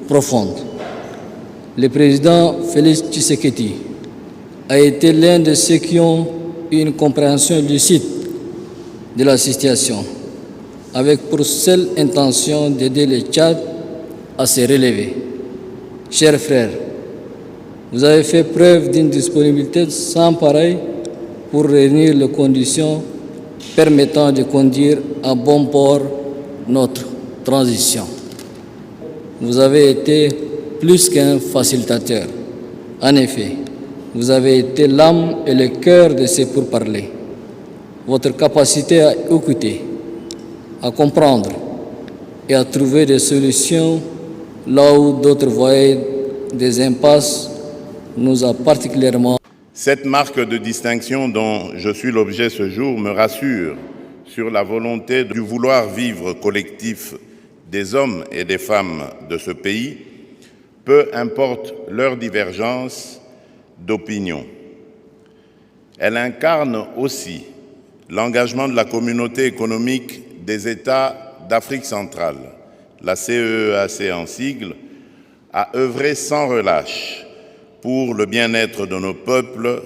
profonde. Le président Félix Tshisekedi a été l'un de ceux qui ont eu une compréhension lucide de la situation, avec pour seule intention d'aider le Tchad à se relever. Chers frères, vous avez fait preuve d'une disponibilité sans pareille pour réunir les conditions permettant de conduire à bon port notre transition. Vous avez été plus qu'un facilitateur. En effet, vous avez été l'âme et le cœur de ces pourparlers. Votre capacité à écouter, à comprendre et à trouver des solutions là où d'autres voyaient des impasses nous a particulièrement... Cette marque de distinction dont je suis l'objet ce jour me rassure sur la volonté du vouloir vivre collectif des hommes et des femmes de ce pays, peu importe leur divergence d'opinion. Elle incarne aussi l'engagement de la communauté économique des États d'Afrique centrale, la CEEAC en sigle, à œuvrer sans relâche pour le bien-être de nos peuples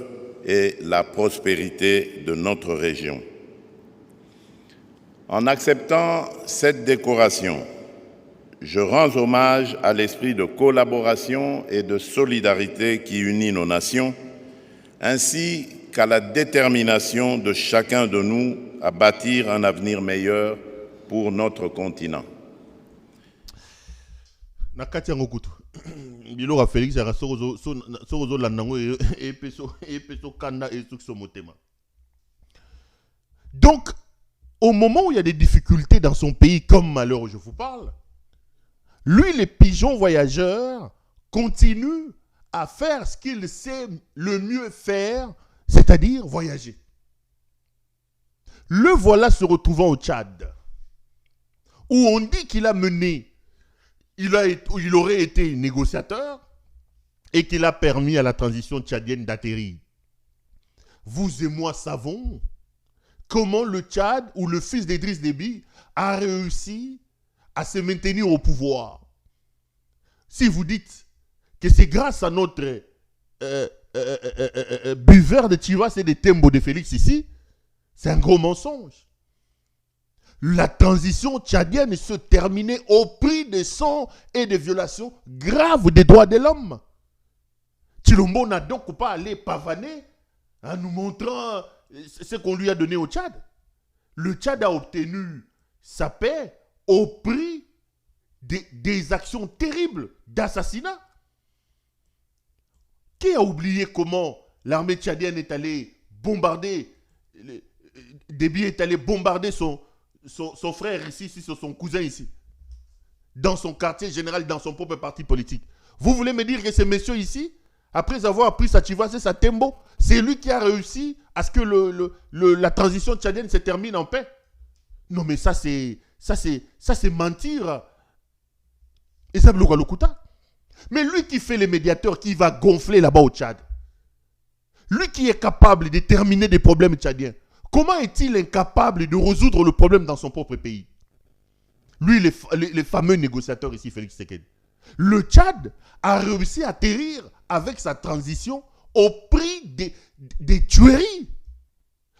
et la prospérité de notre région. En acceptant cette décoration, je rends hommage à l'esprit de collaboration et de solidarité qui unit nos nations, ainsi qu'à la détermination de chacun de nous à bâtir un avenir meilleur pour notre continent. Donc, au moment où il y a des difficultés dans son pays, comme à l'heure où je vous parle, lui, les pigeons voyageurs, continue à faire ce qu'il sait le mieux faire, c'est-à-dire voyager. Le voilà se retrouvant au Tchad, où on dit qu'il a mené, il aurait été négociateur et qu'il a permis à la transition tchadienne d'atterrir. Vous et moi savons comment le Tchad, ou le fils d'Idriss Déby, a réussi à se maintenir au pouvoir. Si vous dites que c'est grâce à notre buveur de Chivas et de Tembo de Félix ici, c'est un gros mensonge. La transition tchadienne se terminait au prix de sang et de violations graves des droits de l'homme. Tshilombo n'a donc pas allé pavaner en nous montrant ce qu'on lui a donné au Tchad. Le Tchad a obtenu sa paix au prix des actions terribles d'assassinat. Qui a oublié comment l'armée tchadienne est allée bombarder, Déby est allé bombarder son frère ici, son cousin ici, dans son quartier général, dans son propre parti politique. Vous voulez me dire que ce monsieur ici, après avoir pris sa Chivas et sa Tembo, c'est lui qui a réussi à ce que la transition tchadienne se termine en paix? Non, mais ça c'est mentir. Et ça bloque Lokuta. Mais lui qui fait les médiateurs, qui va gonfler là-bas au Tchad, lui qui est capable de terminer des problèmes tchadiens, comment est-il incapable de résoudre le problème dans son propre pays? Lui, les fameux négociateurs ici, Félix Tshisekedi. Le Tchad a réussi à atterrir avec sa transition au prix des tueries.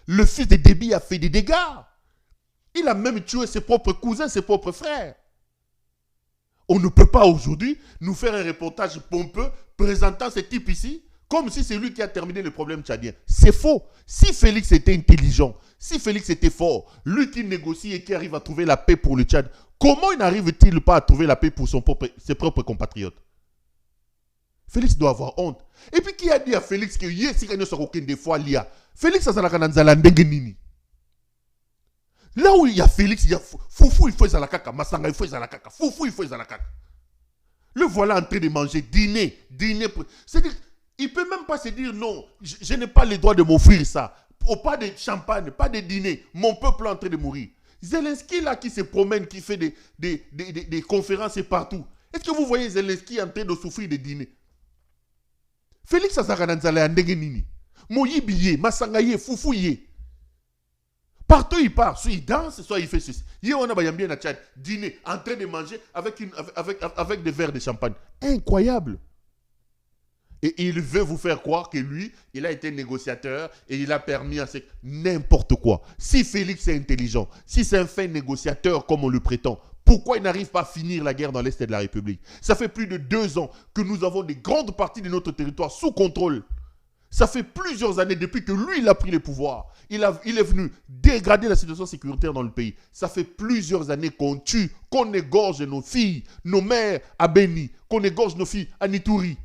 Le fils de Déby a fait des dégâts. Il a même tué ses propres cousins, ses propres frères. On ne peut pas aujourd'hui nous faire un reportage pompeux présentant ce type ici comme si c'est lui qui a terminé le problème tchadien. C'est faux. Si Félix était intelligent, si Félix était fort, lui qui négocie et qui arrive à trouver la paix pour le Tchad, comment il n'arrive-t-il pas à trouver la paix pour ses propres compatriotes? Félix doit avoir honte. Et puis qui a dit à Félix que si il n'y a aucun des fois l'IA, Félix a nini. Là où il y a Félix, il y a Foufou, il faut Zalakaka, Massanga, il faut Zalakaka, Foufou, il faut Zalakaka. Le voilà en train de manger, dîner. C'est-à-dire, il ne peut même pas se dire non, je n'ai pas le droit de m'offrir ça. Pas de champagne, pas de dîner. Mon peuple est en train de mourir. Zelensky là qui se promène, qui fait des conférences partout. Est-ce que vous voyez Zelensky en train de souffrir de dîner? Félix Azarananzala Ndegenini. Moyibiye, Massangaye, Foufouye. Partout il part, soit il danse, soit il fait ceci. Hier on a bien à Tchad, dîner, en train de manger avec des verres de champagne. Incroyable. Et il veut vous faire croire que lui, il a été négociateur et il a permis à ce... N'importe quoi. Si Félix est intelligent, si c'est un fin négociateur comme on le prétend, pourquoi il n'arrive pas à finir la guerre dans l'Est de la République? Ça fait plus de 2 ans que nous avons des grandes parties de notre territoire sous contrôle. Ça fait plusieurs années depuis que lui, il a pris le pouvoir. Il est venu dégrader la situation sécuritaire dans le pays. Ça fait plusieurs années qu'on tue, qu'on égorge nos filles, nos mères à Beni, qu'on égorge nos filles à Nitouri.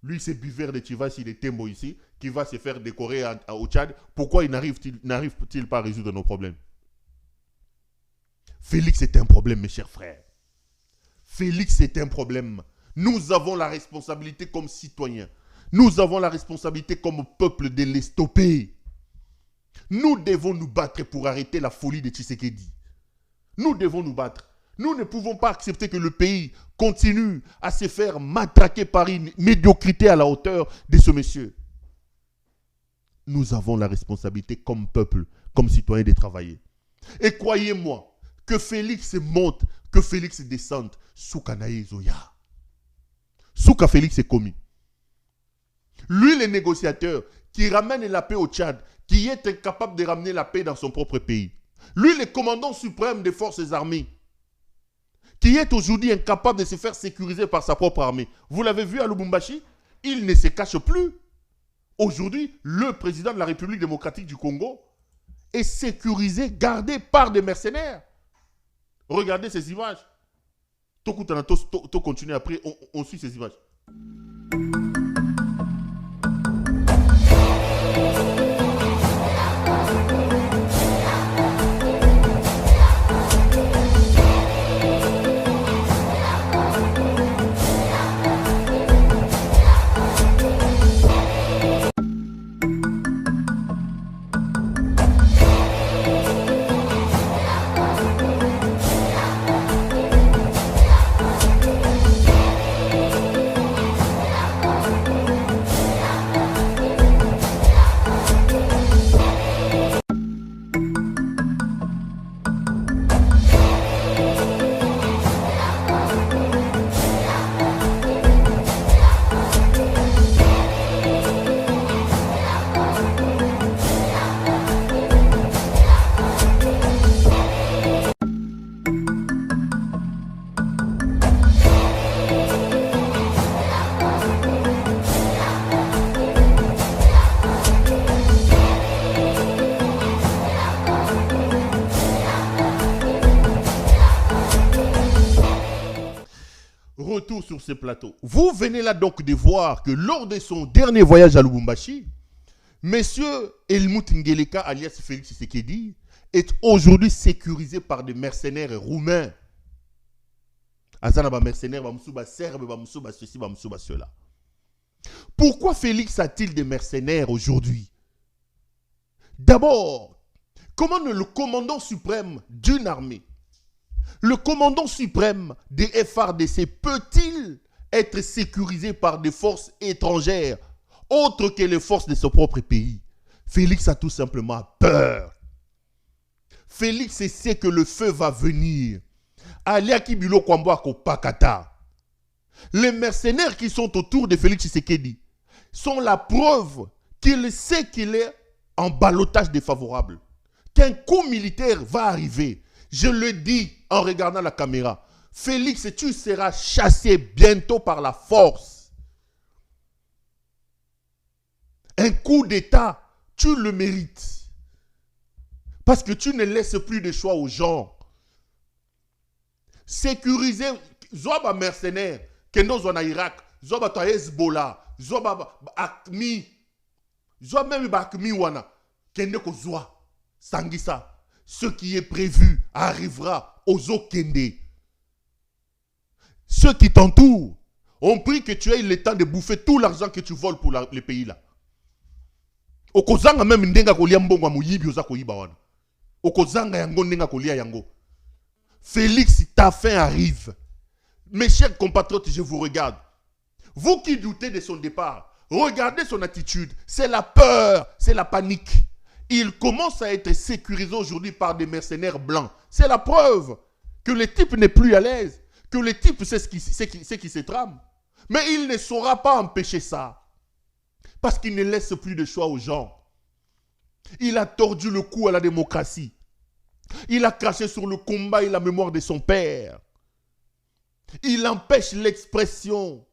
Lui, c'est buveur de Chivas, il est Tembo ici, qui va se faire décorer au Tchad. Pourquoi il n'arrive-t-il pas à résoudre nos problèmes? Félix est un problème, mes chers frères. Félix est un problème. Nous avons la responsabilité comme citoyens. Nous avons la responsabilité comme peuple de les stopper. Nous devons nous battre pour arrêter la folie de Tshisekedi. Nous devons nous battre. Nous ne pouvons pas accepter que le pays continue à se faire matraquer par une médiocrité à la hauteur de ce monsieur. Nous avons la responsabilité comme peuple, comme citoyens de travailler. Et croyez-moi, que Félix monte, que Félix descende, Soukanaï Zoya. Souka Félix est commis. Lui, le négociateur qui ramène la paix au Tchad, qui est incapable de ramener la paix dans son propre pays. Lui, le commandant suprême des forces armées, qui est aujourd'hui incapable de se faire sécuriser par sa propre armée. Vous l'avez vu à Lubumbashi, il ne se cache plus. Aujourd'hui, le président de la République démocratique du Congo est sécurisé, gardé par des mercenaires. Regardez ces images. Tout continue après, on suit ces images. Retour sur ce plateau. Vous venez là donc de voir que lors de son dernier voyage à Lubumbashi, monsieur Helmut Ngeleka alias Félix Tshisekedi est aujourd'hui sécurisé par des mercenaires roumains. Azanaba mercenaires, bamsuba serbe, bamsuba ceci, bamsuba cela. Pourquoi Félix a-t-il des mercenaires aujourd'hui? D'abord, comment le commandant suprême d'une armée, le commandant suprême des FARDC peut-il être sécurisé par des forces étrangères autres que les forces de son propre pays? Félix a tout simplement peur. Félix sait que le feu va venir. Aliakibilo Kwambwako Pakata. Les mercenaires qui sont autour de Félix Tshisekedi sont la preuve qu'il sait qu'il est en ballottage défavorable. Qu'un coup militaire va arriver. Je le dis en regardant la caméra. Félix, tu seras chassé bientôt par la force. Un coup d'État, tu le mérites. Parce que tu ne laisses plus de choix aux gens. Sécuriser, zoba mercenaire, kendo zona Irak, zoba to Hezbollah, zoba Akmi, zoba même Akmi wana, kende ko zoa, sangisa. Ce qui est prévu arrivera aux Okende. Ceux qui t'entourent ont pris que tu aies le temps de bouffer tout l'argent que tu voles pour les pays là. Okozanga même ndenga kolia mbongo muyibi oza koyiba wana. Okozanga yango ndenga kolia yango. Félix, ta fin arrive. Mes chers compatriotes, je vous regarde. Vous qui doutez de son départ, regardez son attitude. C'est la peur, c'est la panique. Il commence à être sécurisé aujourd'hui par des mercenaires blancs. C'est la preuve que le type n'est plus à l'aise, que le type sait ce qui se trame. Mais il ne saura pas empêcher ça. Parce qu'il ne laisse plus de choix aux gens. Il a tordu le cou à la démocratie. Il a craché sur le combat et la mémoire de son père. Il empêche l'expression.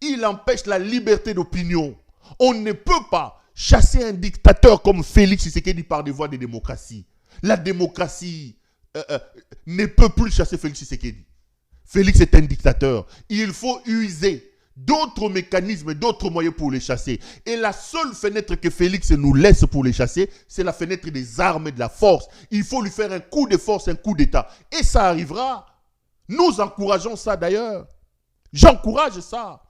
Il empêche la liberté d'opinion. On ne peut pas chasser un dictateur comme Félix Tshisekedi par des voies de démocratie. La démocratie ne peut plus chasser Félix Tshisekedi. Félix est un dictateur. Il faut user d'autres mécanismes, d'autres moyens pour les chasser. Et la seule fenêtre que Félix nous laisse pour les chasser, c'est la fenêtre des armes et de la force. Il faut lui faire un coup de force, un coup d'État. Et ça arrivera. Nous encourageons ça d'ailleurs. J'encourage ça.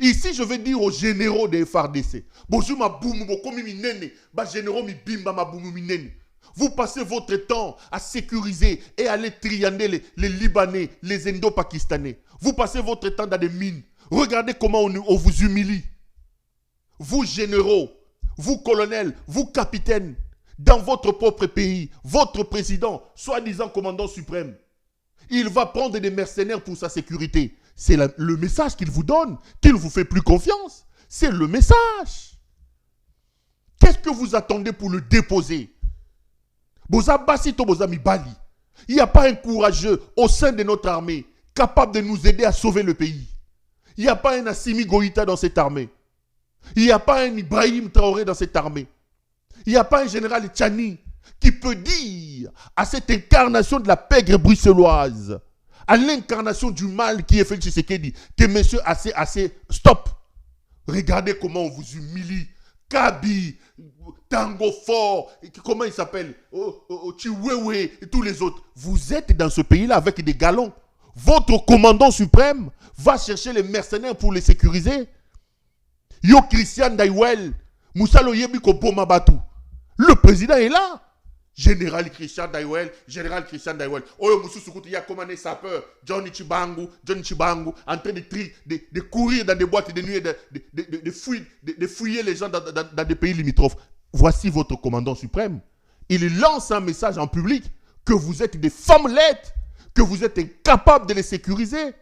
Ici, je vais dire aux généraux des FARDC, vous passez votre temps à sécuriser et à aller triander les Libanais, les Indo-Pakistanais. Vous passez votre temps dans des mines. Regardez comment on vous humilie. Vous généraux, vous colonels, vous capitaines, dans votre propre pays, votre président, soi-disant commandant suprême, il va prendre des mercenaires pour sa sécurité. C'est le message qu'il vous donne, qu'il ne vous fait plus confiance. C'est le message. Qu'est-ce que vous attendez pour le déposer? Il n'y a pas un courageux au sein de notre armée capable de nous aider à sauver le pays. Il n'y a pas un Assimi Goïta dans cette armée. Il n'y a pas un Ibrahim Traoré dans cette armée. Il n'y a pas un général Tchani qui peut dire à cette incarnation de la pègre bruxelloise, à l'incarnation du mal qui est Félix Tshisekedi, que monsieur, assez, stop. Regardez comment on vous humilie. Kabi, Tango Fort, comment il s'appelle, Chiwewe et tous les autres. Vous êtes dans ce pays-là avec des galons. Votre commandant suprême va chercher les mercenaires pour les sécuriser. Yo Christian Daiwel, Moussalo Yebiko Bomabatu. Le président est là. Général Christian Daiwel. Oyo Moussou Soukouti, il y a commandé sapeur, Johnny Chibangu, en train de courir dans des boîtes de nuit, de fouiller les gens dans des pays limitrophes. Voici votre commandant suprême. Il lance un message en public que vous êtes des femmelettes, que vous êtes incapables de les sécuriser.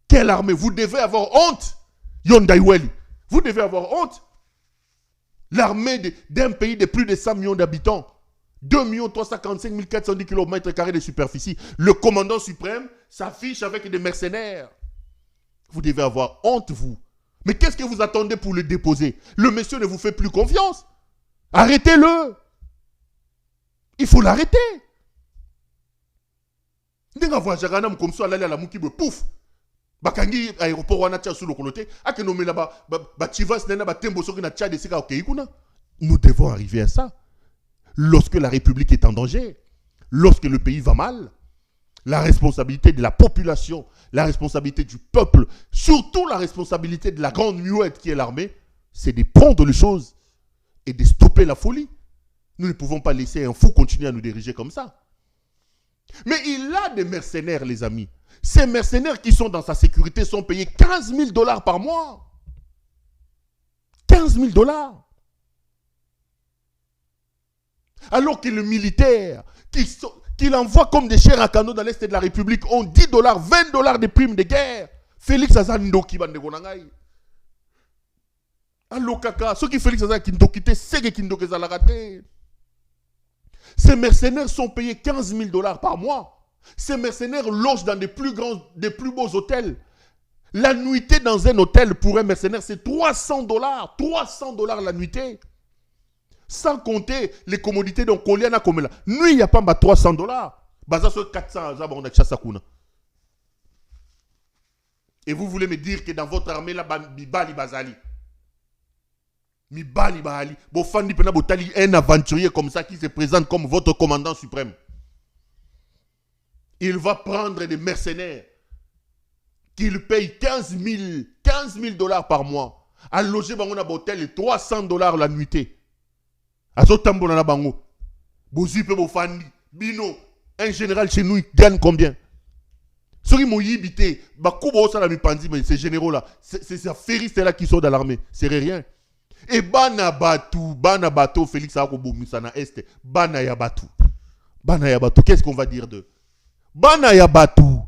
Quelle armée? Vous devez avoir honte, Yon Daiweli. Vous devez avoir honte. L'armée d'un pays de plus de 100 millions d'habitants, 2 345 410 km² de superficie. Le commandant suprême s'affiche avec des mercenaires. Vous devez avoir honte, vous. Mais qu'est-ce que vous attendez pour le déposer? Le monsieur ne vous fait plus confiance. Arrêtez-le. Il faut l'arrêter. N'enga voit Jaganam comme ça, aller à la Moukibe, pouf. Bakangi aéroport wana tia sous le coloté. Ake nommé là-bas, Chivas nena ba tembo soki na tia de sika okeikuna. Nous devons arriver à ça. Lorsque la République est en danger, lorsque le pays va mal, la responsabilité de la population, la responsabilité du peuple, surtout la responsabilité de la grande muette qui est l'armée, c'est de prendre les choses et de stopper la folie. Nous ne pouvons pas laisser un fou continuer à nous diriger comme ça. Mais il a des mercenaires, les amis. Ces mercenaires qui sont dans sa sécurité sont payés 15 000 $ par mois. 15 000 $. Alors que le militaire qu'il envoie comme des chairs à canon dans l'Est de la République ont 10 $, 20 $ de primes de guerre. Félix Azando qui va ndegonangai. Allo kaka, ceux qui Félix Azando qui n'ont quitté, c'est que qui n'ont que ça la raté. Ces mercenaires sont payés 15 000 $ par mois. Ces mercenaires logent dans des plus beaux hôtels. La nuitée dans un hôtel pour un mercenaire, c'est $300. $300 la nuitée. Sans compter les commodités donc on a comme là. Nous, il n'y a pas $300. Baza sur 400, on a chasse. Et vous voulez me dire que dans votre armée, là, Mibali Bazali. Mibali Bazali. Bofandi Pena Botali, un aventurier comme ça qui se présente comme votre commandant suprême. Il va prendre des mercenaires qu'il paye $15,000 par mois. À loger dans un hôtel et $300 la nuitée. À ce temps, na bango. Bozipe Bofandi. Bino. Un général chez nous, il gagne combien? Ceux qui m'ont yibité, mais ces généraux-là, ces affairistes-là qui sont dans l'armée, c'est rien. Et Bana Bato, Félix Akobomusana Est, Bana Yabatou. Bana Yabatou, qu'est-ce qu'on va dire d'eux? Bana Yabatou.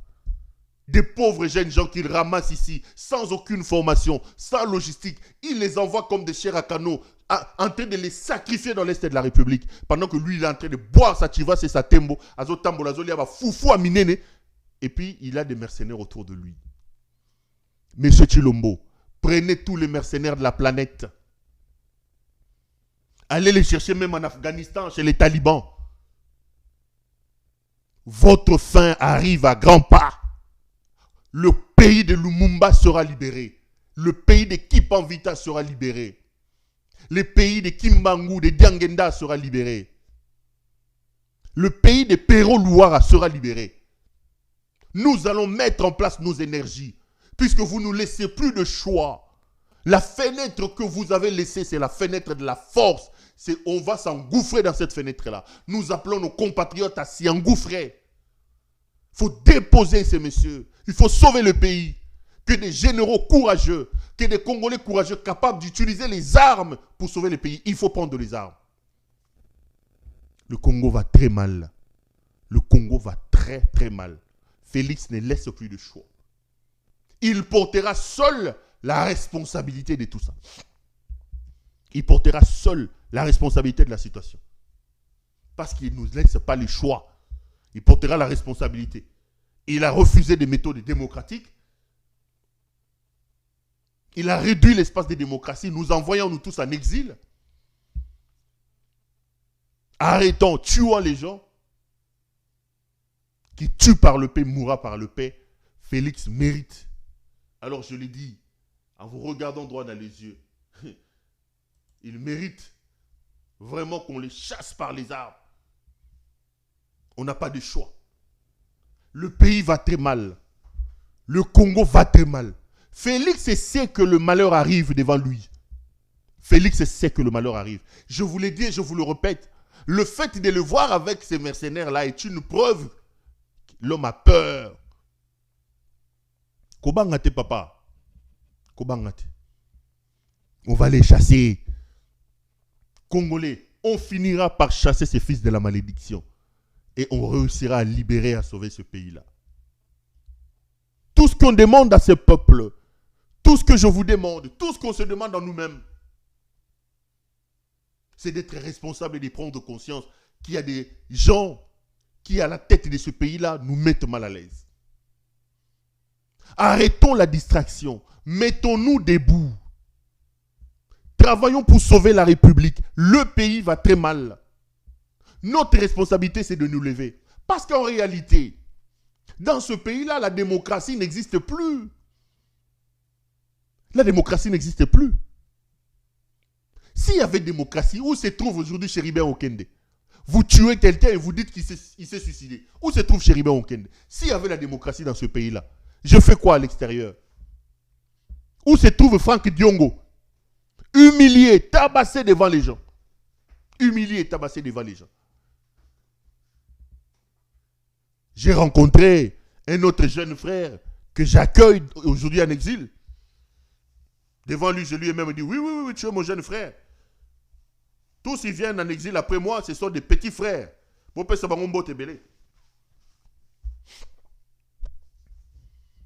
Des pauvres jeunes gens qu'ils ramassent ici, sans aucune formation, sans logistique. Ils les envoient comme des chairs à canot, en train de les sacrifier dans l'Est de la République. Pendant que lui, il est en train de boire sa chivas et sa tembo, azo tambo, azo liaba, foufou à minene. Et puis, il a des mercenaires autour de lui. Monsieur Tshilombo, prenez tous les mercenaires de la planète. Allez les chercher même en Afghanistan, chez les talibans. Votre fin arrive à grands pas. Le pays de Lumumba sera libéré. Le pays de Kipanvita sera libéré. Le pays de Kimbangu, de Diangenda sera libéré. Le pays de Pero Luara sera libéré. Nous allons mettre en place nos énergies, puisque vous ne nous laissez plus de choix. La fenêtre que vous avez laissée, c'est la fenêtre de la force. On va s'engouffrer dans cette fenêtre-là. Nous appelons nos compatriotes à s'y engouffrer. Il faut déposer ces messieurs. Il faut sauver le pays. Que des généraux courageux, que des Congolais courageux capables d'utiliser les armes pour sauver le pays. Il faut prendre les armes. Le Congo va très mal. Le Congo va très très mal. Félix ne laisse plus de choix. Il portera seul la responsabilité de tout ça. Il portera seul la responsabilité de la situation. Parce qu'il ne nous laisse pas le choix. Il portera la responsabilité. Il a refusé des méthodes démocratiques. Il a réduit l'espace de démocratie, nous envoyant nous tous en exil. Arrêtons, tuons les gens. Qui tue par le paix, mourra par le paix. Félix mérite. Alors je l'ai dit, en vous regardant droit dans les yeux, il mérite vraiment qu'on les chasse par les arbres. On n'a pas de choix. Le pays va très mal. Le Congo va très mal. Félix sait que le malheur arrive devant lui. Félix sait que le malheur arrive. Je vous l'ai dit et je vous le répète. Le fait de le voir avec ces mercenaires-là est une preuve. L'homme a peur. Kobangate papa. Kobangate. On va les chasser. Congolais, on finira par chasser ces fils de la malédiction. Et on réussira à libérer, à sauver ce pays-là. Tout ce qu'on demande à ce peuple, tout ce que je vous demande, tout ce qu'on se demande en nous-mêmes, c'est d'être responsable et de prendre conscience qu'il y a des gens qui, à la tête de ce pays-là, nous mettent mal à l'aise. Arrêtons la distraction. Mettons-nous debout. Travaillons pour sauver la République. Le pays va très mal. Notre responsabilité, c'est de nous lever. Parce qu'en réalité, dans ce pays-là, la démocratie n'existe plus. La démocratie n'existe plus. S'il y avait démocratie, où se trouve aujourd'hui Chéribert Okende? Vous tuez quelqu'un et vous dites qu'il s'est suicidé. Où se trouve Chéribert Okende? S'il y avait la démocratie dans ce pays-là, je fais quoi à l'extérieur? Où se trouve Franck Diongo? Humilié, tabassé devant les gens. Humilié, tabassé devant les gens. J'ai rencontré un autre jeune frère que j'accueille aujourd'hui en exil. Devant lui, je lui ai même dit, oui, tu es mon jeune frère. Tous ils viennent en exil après moi, ce sont des petits frères.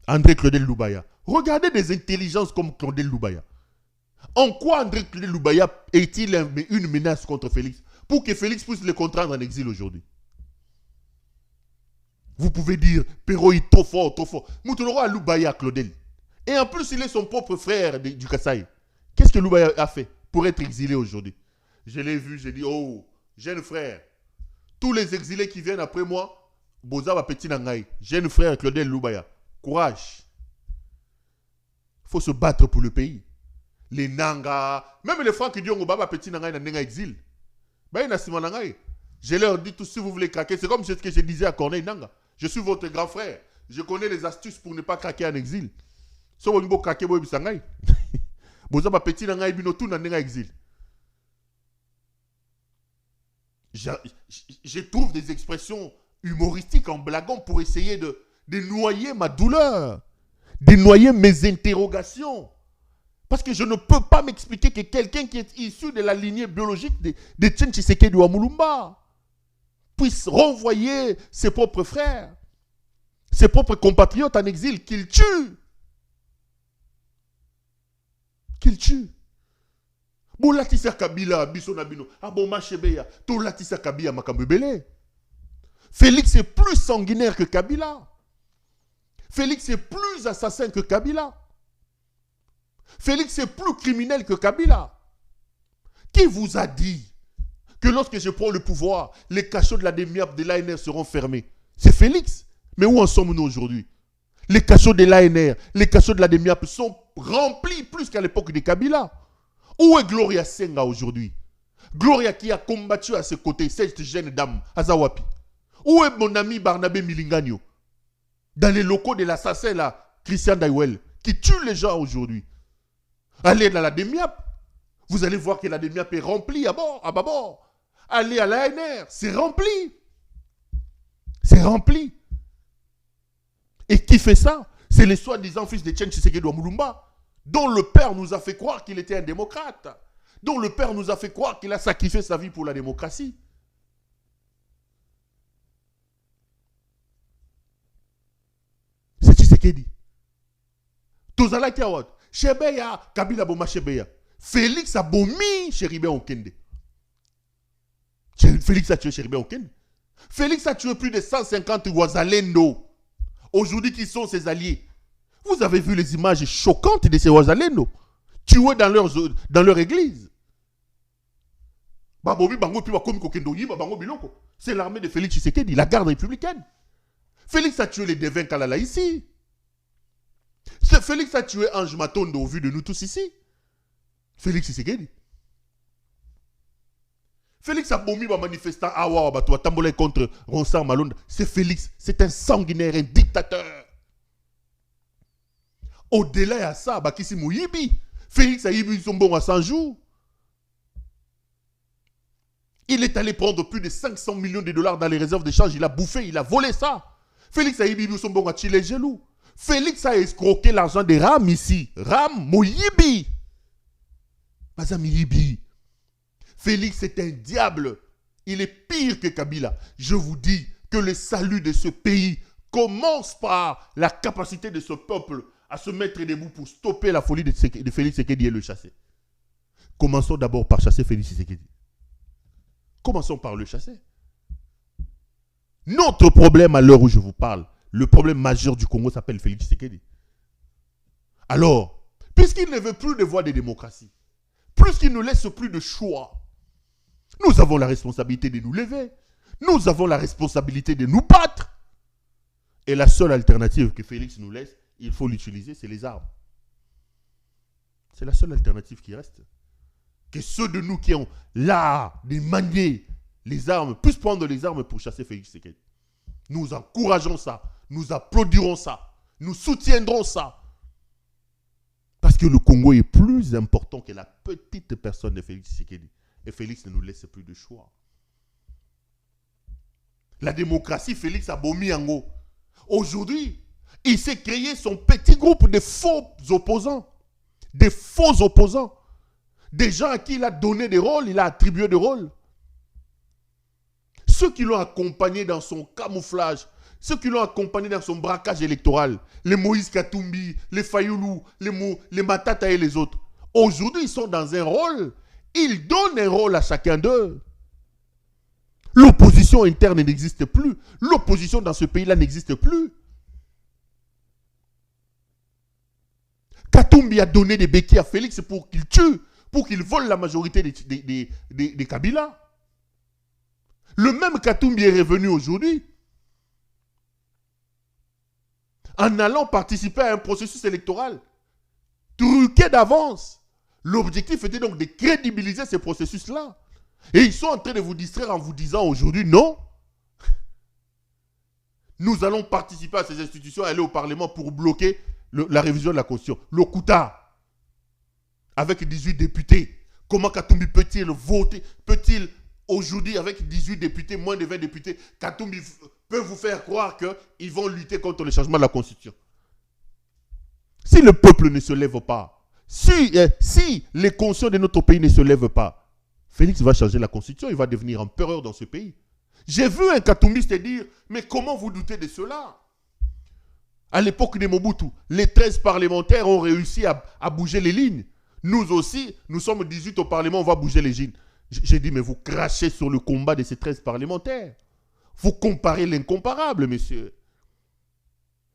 André Claudel Loubaya. Regardez des intelligences comme Claudel Loubaya. En quoi André Claudel Loubaya est-il une menace contre Félix pour que Félix puisse le contraindre en exil aujourd'hui? Vous pouvez dire, Perrault est trop fort, trop fort. Moutouloro a Loubaya Claudel. Et en plus, il est son propre frère du Kasaï. Qu'est-ce que Loubaya a fait pour être exilé aujourd'hui? Je l'ai vu, j'ai dit, oh, jeune frère, tous les exilés qui viennent après moi, Boza va petit nangaï. Jeune frère Claudel Loubaya, courage. Il faut se battre pour le pays. Les Nanga, même les Francs qui disent Baba petit nangaï n'a exil. Je leur dis tout, si vous voulez craquer, c'est comme ce que je disais à Corneille Nanga. Je suis votre grand frère. Je connais les astuces pour ne pas craquer en exil. Si vous voulez craquer, vous avez Boza petit nangaï bino tout n'a exil. Je trouve des expressions humoristiques en blaguant pour essayer de noyer ma douleur, de noyer mes interrogations. Parce que je ne peux pas m'expliquer que quelqu'un qui est issu de la lignée biologique de Tchen Tshisekedi ou Amulumba puisse renvoyer ses propres frères, ses propres compatriotes en exil, qu'il tue. Qu'il tue. Bon, Latissa Kabila, Bissonabino, Aboma Chebeya, tout Latissa Kabila, Makambubele. Félix est plus sanguinaire que Kabila. Félix est plus assassin que Kabila. Félix est plus criminel que Kabila. Qui vous a dit que lorsque je prends le pouvoir, les cachots de la DEMIAP de l'ANR seront fermés? C'est Félix. Mais où en sommes-nous aujourd'hui? Les cachots de l'ANR, les cachots de la DEMIAP sont remplis plus qu'à l'époque de Kabila. Où est Gloria Senga aujourd'hui? Gloria qui a combattu à ses côtés, cette jeune dame, Azawapi. Où est mon ami Barnabé Milingagno? Dans les locaux de l'assassin là, Christian Daïwel, qui tue les gens aujourd'hui. Allez dans la DEMIAP, vous allez voir que la DEMIAP est remplie à bord. Allez à l'ANR, c'est rempli. C'est rempli. Et qui fait ça? C'est les soi-disant fils de Tchen Tshisekedi Mulumba, dont le père nous a fait croire qu'il était un démocrate, dont le père nous a fait croire qu'il a sacrifié sa vie pour la démocratie. C'est Tshisekedi. Tozala Kiawad. Chebeya, Kabila Boma Chebeya. Félix a bomi Chéribé Okende. Félix a tué Chéribé Okende. Félix a tué plus de 150 Ouazalendo. Aujourd'hui, qui sont ses alliés? Vous avez vu les images choquantes de ces Ouazalendo tués dans leur église. C'est l'armée de Félix Tshisekedi, la garde républicaine. Félix a tué les Devins Kalala ici. Félix a tué Ange Matondo au vu de nous tous ici. Félix Tshisekedi. Félix a bombé les manifestants à Tambolé contre Ronsard Malonda. C'est Félix. C'est un sanguinaire, un dictateur. Au-delà de ça, Bakissi Mouyibi. Félix a yibi son bon à 100 jours. Il est allé prendre plus de 500 millions de dollars dans les réserves d'échange. Il a bouffé, il a volé ça. Félix a yibi son bon à Chile Gelou. Félix a escroqué l'argent des Ram ici. Ram, Moyibi. Bazam Yibi. Félix est un diable. Il est pire que Kabila. Je vous dis que le salut de ce pays commence par la capacité de ce peuple à se mettre debout pour stopper la folie de Félix Tshisekedi et le chasser. Commençons d'abord par chasser Félix Tshisekedi. Commençons par le chasser. Notre problème à l'heure où je vous parle, le problème majeur du Congo s'appelle Félix Tshisekedi. Alors, puisqu'il ne veut plus de voie de démocratie, puisqu'il ne laisse plus de choix, nous avons la responsabilité de nous lever. Nous avons la responsabilité de nous battre. Et la seule alternative que Félix nous laisse, il faut l'utiliser, c'est les armes. C'est la seule alternative qui reste. Que ceux de nous qui ont l'art de manier les armes puissent prendre les armes pour chasser Félix Tshisekedi. Nous encourageons ça. Nous applaudirons ça. Nous soutiendrons ça. Parce que le Congo est plus important que la petite personne de Félix Tshisekedi. Et Félix ne nous laisse plus de choix. La démocratie, Félix a bomi Yango. Aujourd'hui, il s'est créé son petit groupe de faux opposants. Des faux opposants. Des gens à qui il a donné des rôles, il a attribué des rôles. Ceux qui l'ont accompagné dans son camouflage, ceux qui l'ont accompagné dans son braquage électoral, les Moïse Katumbi, les Fayoulou, les Matata et les autres, aujourd'hui ils sont dans un rôle, ils donnent un rôle à chacun d'eux. L'opposition L'opposition interne n'existe plus. L'opposition dans ce pays-là n'existe plus. Katumbi a donné des béquilles à Félix pour qu'il tue, pour qu'il vole la majorité des Kabila. Le même Katumbi est revenu aujourd'hui en allant participer à un processus électoral truqué d'avance. L'objectif était donc de crédibiliser ces processus-là. Et ils sont en train de vous distraire en vous disant aujourd'hui, non, nous allons participer à ces institutions, aller au Parlement pour bloquer la révision de la Constitution. Le Kouta, avec 18 députés, comment Katumbi peut-il voter, peut-il aujourd'hui, avec 18 députés, moins de 20 députés, Katumbi peut vous faire croire qu'ils vont lutter contre le changement de la Constitution? Si le peuple ne se lève pas, si les conscients de notre pays ne se lèvent pas, Félix va changer la Constitution, il va devenir empereur dans ce pays. J'ai vu un Katumbiste dire, mais comment vous doutez de cela? À l'époque de Mobutu, les 13 parlementaires ont réussi à bouger les lignes. Nous aussi, nous sommes 18 au Parlement, on va bouger les lignes. J'ai dit, mais vous crachez sur le combat de ces 13 parlementaires. Vous comparez l'incomparable, messieurs.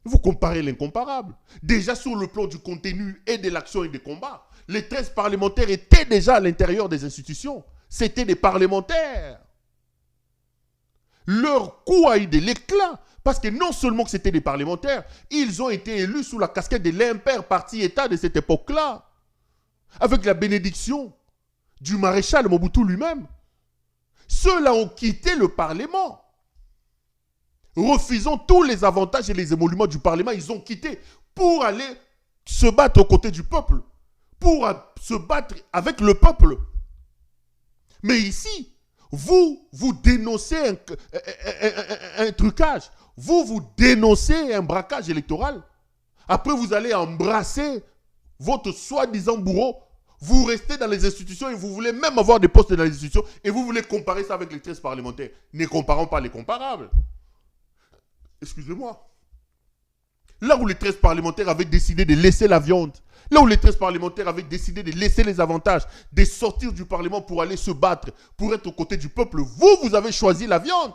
Vous comparez l'incomparable. Déjà sur le plan du contenu et de l'action et des combats, les 13 parlementaires étaient déjà à l'intérieur des institutions. C'était des parlementaires. Leur coup a eu de l'éclat. Parce que non seulement que c'était des parlementaires, ils ont été élus sous la casquette de l'impair parti-État de cette époque-là. Avec la bénédiction du maréchal Mobutu lui-même. Ceux-là ont quitté le Parlement. Refusant tous les avantages et les émoluments du Parlement, ils ont quitté pour aller se battre aux côtés du peuple. Pour se battre avec le peuple. Mais ici, vous dénoncez un trucage. Vous dénoncez un braquage électoral. Après, vous allez embrasser votre soi-disant bourreau. Vous restez dans les institutions et vous voulez même avoir des postes dans les institutions et vous voulez comparer ça avec les 13 parlementaires. Ne comparons pas les comparables. Excusez-moi. Là où les 13 parlementaires avaient décidé de laisser la viande, là où les 13 parlementaires avaient décidé de laisser les avantages, de sortir du Parlement pour aller se battre, pour être aux côtés du peuple, vous avez choisi la viande.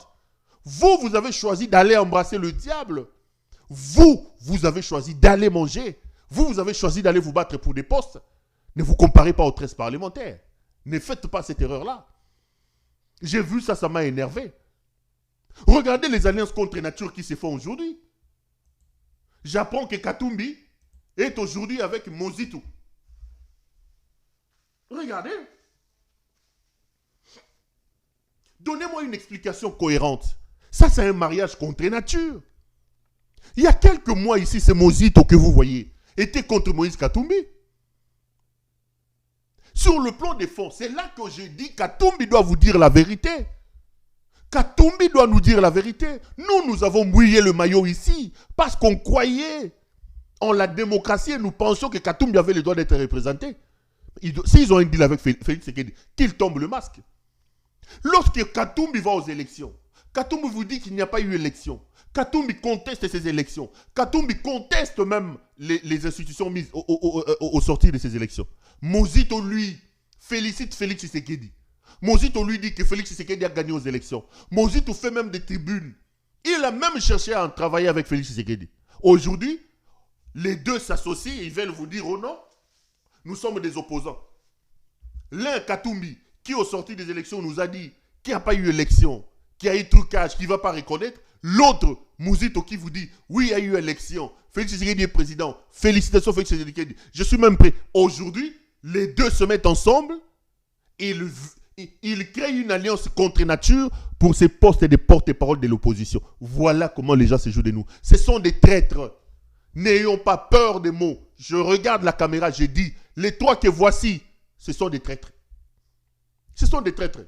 Vous avez choisi d'aller embrasser le diable. Vous avez choisi d'aller manger. Vous avez choisi d'aller vous battre pour des postes. Ne vous comparez pas aux 13 parlementaires. Ne faites pas cette erreur-là. J'ai vu ça, ça m'a énervé. Regardez les alliances contre nature qui se font aujourd'hui. J'apprends que Katumbi est aujourd'hui avec Mozitu. Regardez. Donnez-moi une explication cohérente. Ça, c'est un mariage contre nature. Il y a quelques mois ici, c'est Mozitu que vous voyez était contre Moïse Katumbi. Sur le plan des fonds, c'est là que j'ai dit Katumbi doit vous dire la vérité. Katumbi doit nous dire la vérité. Nous avons mouillé le maillot ici parce qu'on croyait en la démocratie et nous pensions que Katumbi avait le droit d'être représenté. S'ils ont un deal avec Félix Tshisekedi, qu'il tombe le masque. Lorsque Katumbi va aux élections, Katumbi vous dit qu'il n'y a pas eu élection. Katumbi conteste ces élections. Katumbi conteste même les institutions mises au sortir de ces élections. Mozitu, lui, félicite Félix Tshisekedi. Mozitu lui dit que Félix Tshisekedi a gagné aux élections. Mozitu fait même des tribunes. Il a même cherché à en travailler avec Félix Tshisekedi. Aujourd'hui, les deux s'associent et ils veulent vous dire, oh non, nous sommes des opposants. L'un, Katumbi, qui au sortir des élections nous a dit qu'il n'y a pas eu élection, qu'il y a eu trucage, qu'il ne va pas reconnaître. L'autre, Mozitu, qui vous dit, oui, il y a eu élection. Félix Tshisekedi est président. Félicitations Félix Tshisekedi. Je suis même prêt. Aujourd'hui, les deux se mettent ensemble et ils créent une alliance contre nature pour ces postes de porte-parole de l'opposition. Voilà comment les gens se jouent de nous. Ce sont des traîtres. N'ayons pas peur des mots. Je regarde la caméra, j'ai dit, les trois que voici, ce sont des traîtres. Ce sont des traîtres.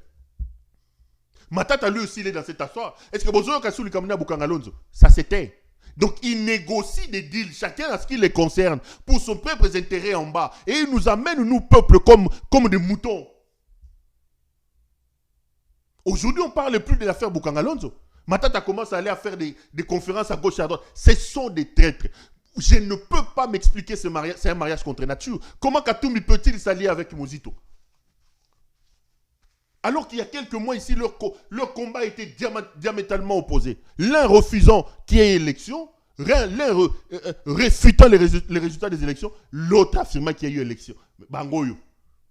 Matata lui aussi, il est dans cette assoir. Est-ce que Bozoyo Kassouli Kamina Bukangalonzo? Ça c'était. Donc il négocie des deals, chacun à ce qui les concerne, pour son propre intérêt en bas. Et il nous amène, nous, peuple, comme des moutons. Aujourd'hui, on ne parle plus de l'affaire Bukangalonzo. Matata commence à aller à faire des conférences à gauche et à droite. Ce sont des traîtres. Je ne peux pas m'expliquer ce mariage. C'est un mariage contre nature. Comment Katumbi peut-il s'allier avec Mozitu? Alors qu'il y a quelques mois ici, leur combat était diamétralement opposé. L'un refusant qu'il y ait élection, l'un réfutant les résultats des élections, l'autre affirmant qu'il y a eu élection. Bangoyo,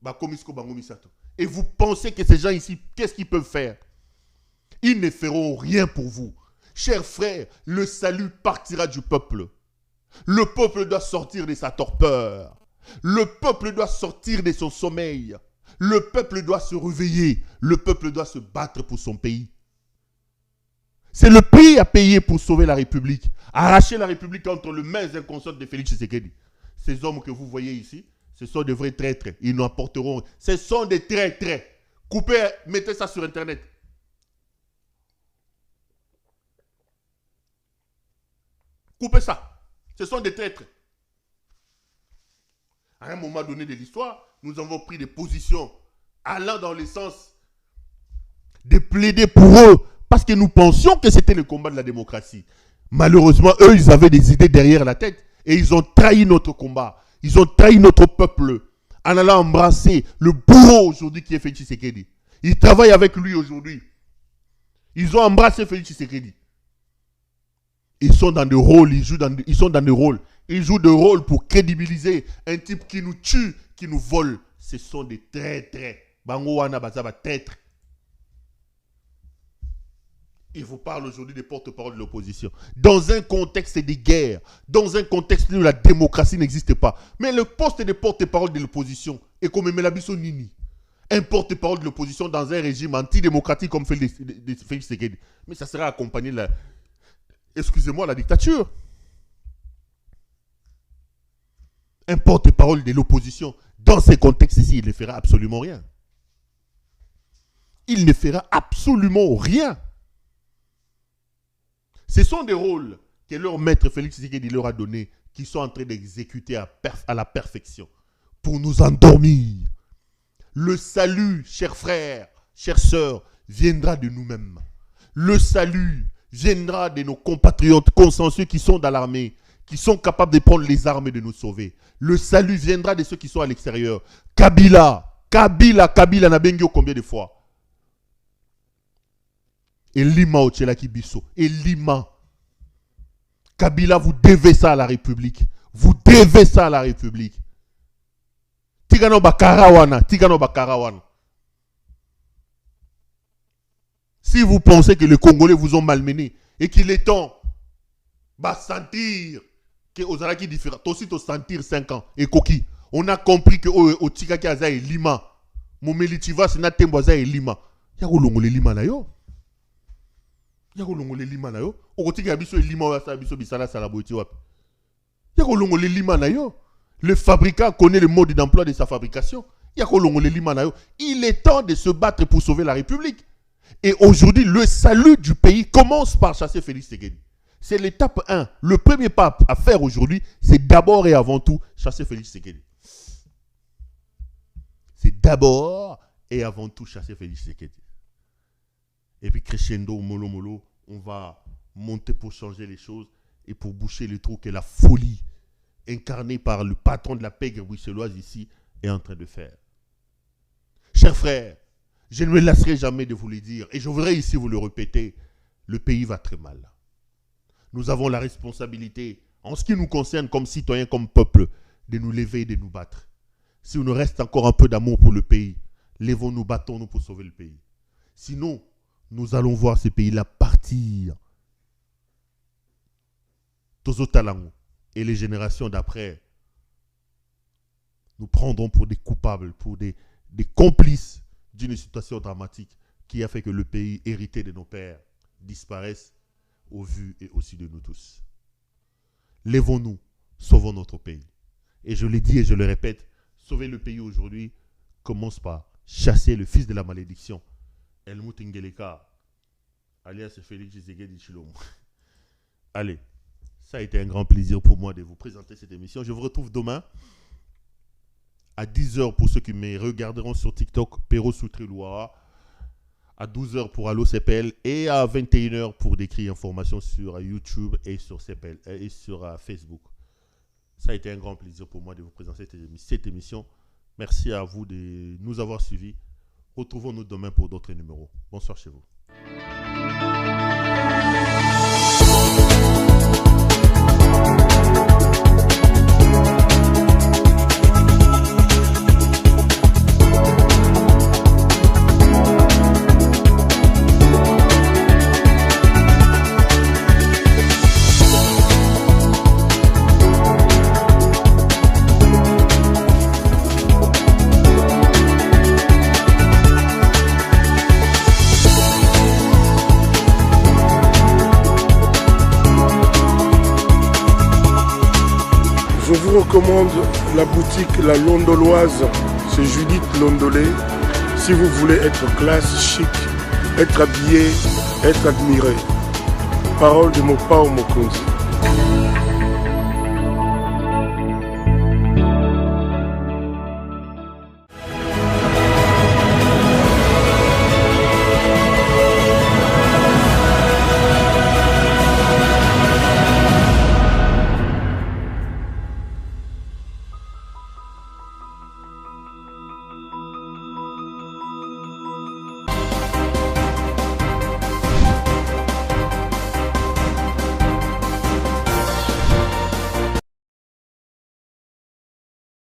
Bakomisko, Bangomisato. Et vous pensez que ces gens ici, qu'est-ce qu'ils peuvent faire? Ils ne feront rien pour vous. Chers frères, le salut partira du peuple. Le peuple doit sortir de sa torpeur. Le peuple doit sortir de son sommeil. Le peuple doit se réveiller. Le peuple doit se battre pour son pays. C'est le prix à payer pour sauver la République. Arracher la République entre les mains inconscientes de Félix Tshisekedi. Ces hommes que vous voyez ici, ce sont des vrais traîtres. Ils nous apporteront. Ce sont des traîtres. Coupez, mettez ça sur Internet. Coupez ça. Ce sont des traîtres. À un moment donné de l'histoire, nous avons pris des positions allant dans le sens de plaider pour eux parce que nous pensions que c'était le combat de la démocratie. Malheureusement, eux, ils avaient des idées derrière la tête et ils ont trahi notre combat. Ils ont trahi notre peuple en allant embrasser le bourreau aujourd'hui qui est Félix Tshisekedi. Ils travaillent avec lui aujourd'hui. Ils ont embrassé Félix Tshisekedi. Ils sont dans des rôles, ils sont dans des rôles. Ils jouent des rôles pour crédibiliser un type qui nous tue, qui nous vole. Ce sont des traîtres. Bango wana bazaba traîtres. Il vous parle aujourd'hui des porte-parole de l'opposition. Dans un contexte de guerre, dans un contexte où la démocratie n'existe pas. Mais le poste de porte-parole de l'opposition est comme Melabiso Nini. Un porte-parole de l'opposition dans un régime antidémocratique comme Félix Tshisekedi. Mais ça sera accompagné de la dictature. Un porte-parole de l'opposition, dans ces contextes-ci, il ne fera absolument rien. Il ne fera absolument rien. Ce sont des rôles que leur maître Félix Tshisekedi leur a donnés, qui sont en train d'exécuter à la perfection, pour nous endormir. Le salut, chers frères, chères sœurs, viendra de nous-mêmes. Le salut viendra de nos compatriotes consensueux qui sont dans l'armée, qui sont capables de prendre les armes et de nous sauver. Le salut viendra de ceux qui sont à l'extérieur. Kabila n'a bengio combien de fois? Et Lima Ochelaki Bisso. Et Lima. Kabila, vous devez ça à la République. Vous devez ça à la République. Tigano Bakarawana. Si vous pensez que les Congolais vous ont malmené et qu'il est temps de sentir que Ozaraki différent, aussi de sentir 5 ans et Koki, on a compris que au Tikaki Aza et Lima, Momeli Tivas na Temboza et Lima, yako longole Lima na yo. Yako longole Lima na yo. Okoti ka biso Lima wa sa biso bisala sala boiti wapi. Yako longole Lima na yo. Le fabricant connaît le mode d'emploi de sa fabrication. Yako longole Lima na yo. Il est temps de se battre pour sauver la République. Et aujourd'hui, le salut du pays commence par chasser Félix Tshisekedi. C'est l'étape 1. Le premier pas à faire aujourd'hui, c'est d'abord et avant tout chasser Félix Tshisekedi. C'est d'abord et avant tout chasser Félix Tshisekedi. Et puis crescendo, mollo, on va monter pour changer les choses et pour boucher le trou que la folie incarnée par le patron de la pègre bruxelloise ici est en train de faire. Chers frères, je ne me lasserai jamais de vous le dire et je voudrais ici vous le répéter, le pays va très mal. Nous avons la responsabilité, en ce qui nous concerne comme citoyens, comme peuple, de nous lever et de nous battre. Si on nous reste encore un peu d'amour pour le pays, levons-nous, battons-nous pour sauver le pays. Sinon, nous allons voir ce pays-là partir. Tozo Talango et les générations d'après nous prendront pour des coupables, pour des complices d'une situation dramatique qui a fait que le pays hérité de nos pères disparaisse au vu et aussi de nous tous. Lèvons-nous, sauvons notre pays. Et je l'ai dit et je le répète, sauver le pays aujourd'hui commence par chasser le fils de la malédiction, Helmut Ngeleka, alias Félix Tshisekedi Tshilombo. Allez, ça a été un grand plaisir pour moi de vous présenter cette émission. Je vous retrouve demain à 10h pour ceux qui me regarderont sur TikTok, Pero Soutri-Louara, à 12h pour Allo CPL et à 21h pour des cris informations sur YouTube et sur CPL et sur Facebook. Ça a été un grand plaisir pour moi de vous présenter cette émission. Merci à vous de nous avoir suivis. Retrouvons-nous demain pour d'autres numéros. Bonsoir chez vous. Je vous recommande la boutique La Londoloise, c'est Judith Londolé. Si vous voulez être classe, chic, être habillé, être admiré. Parole de Mopao Mokonzi.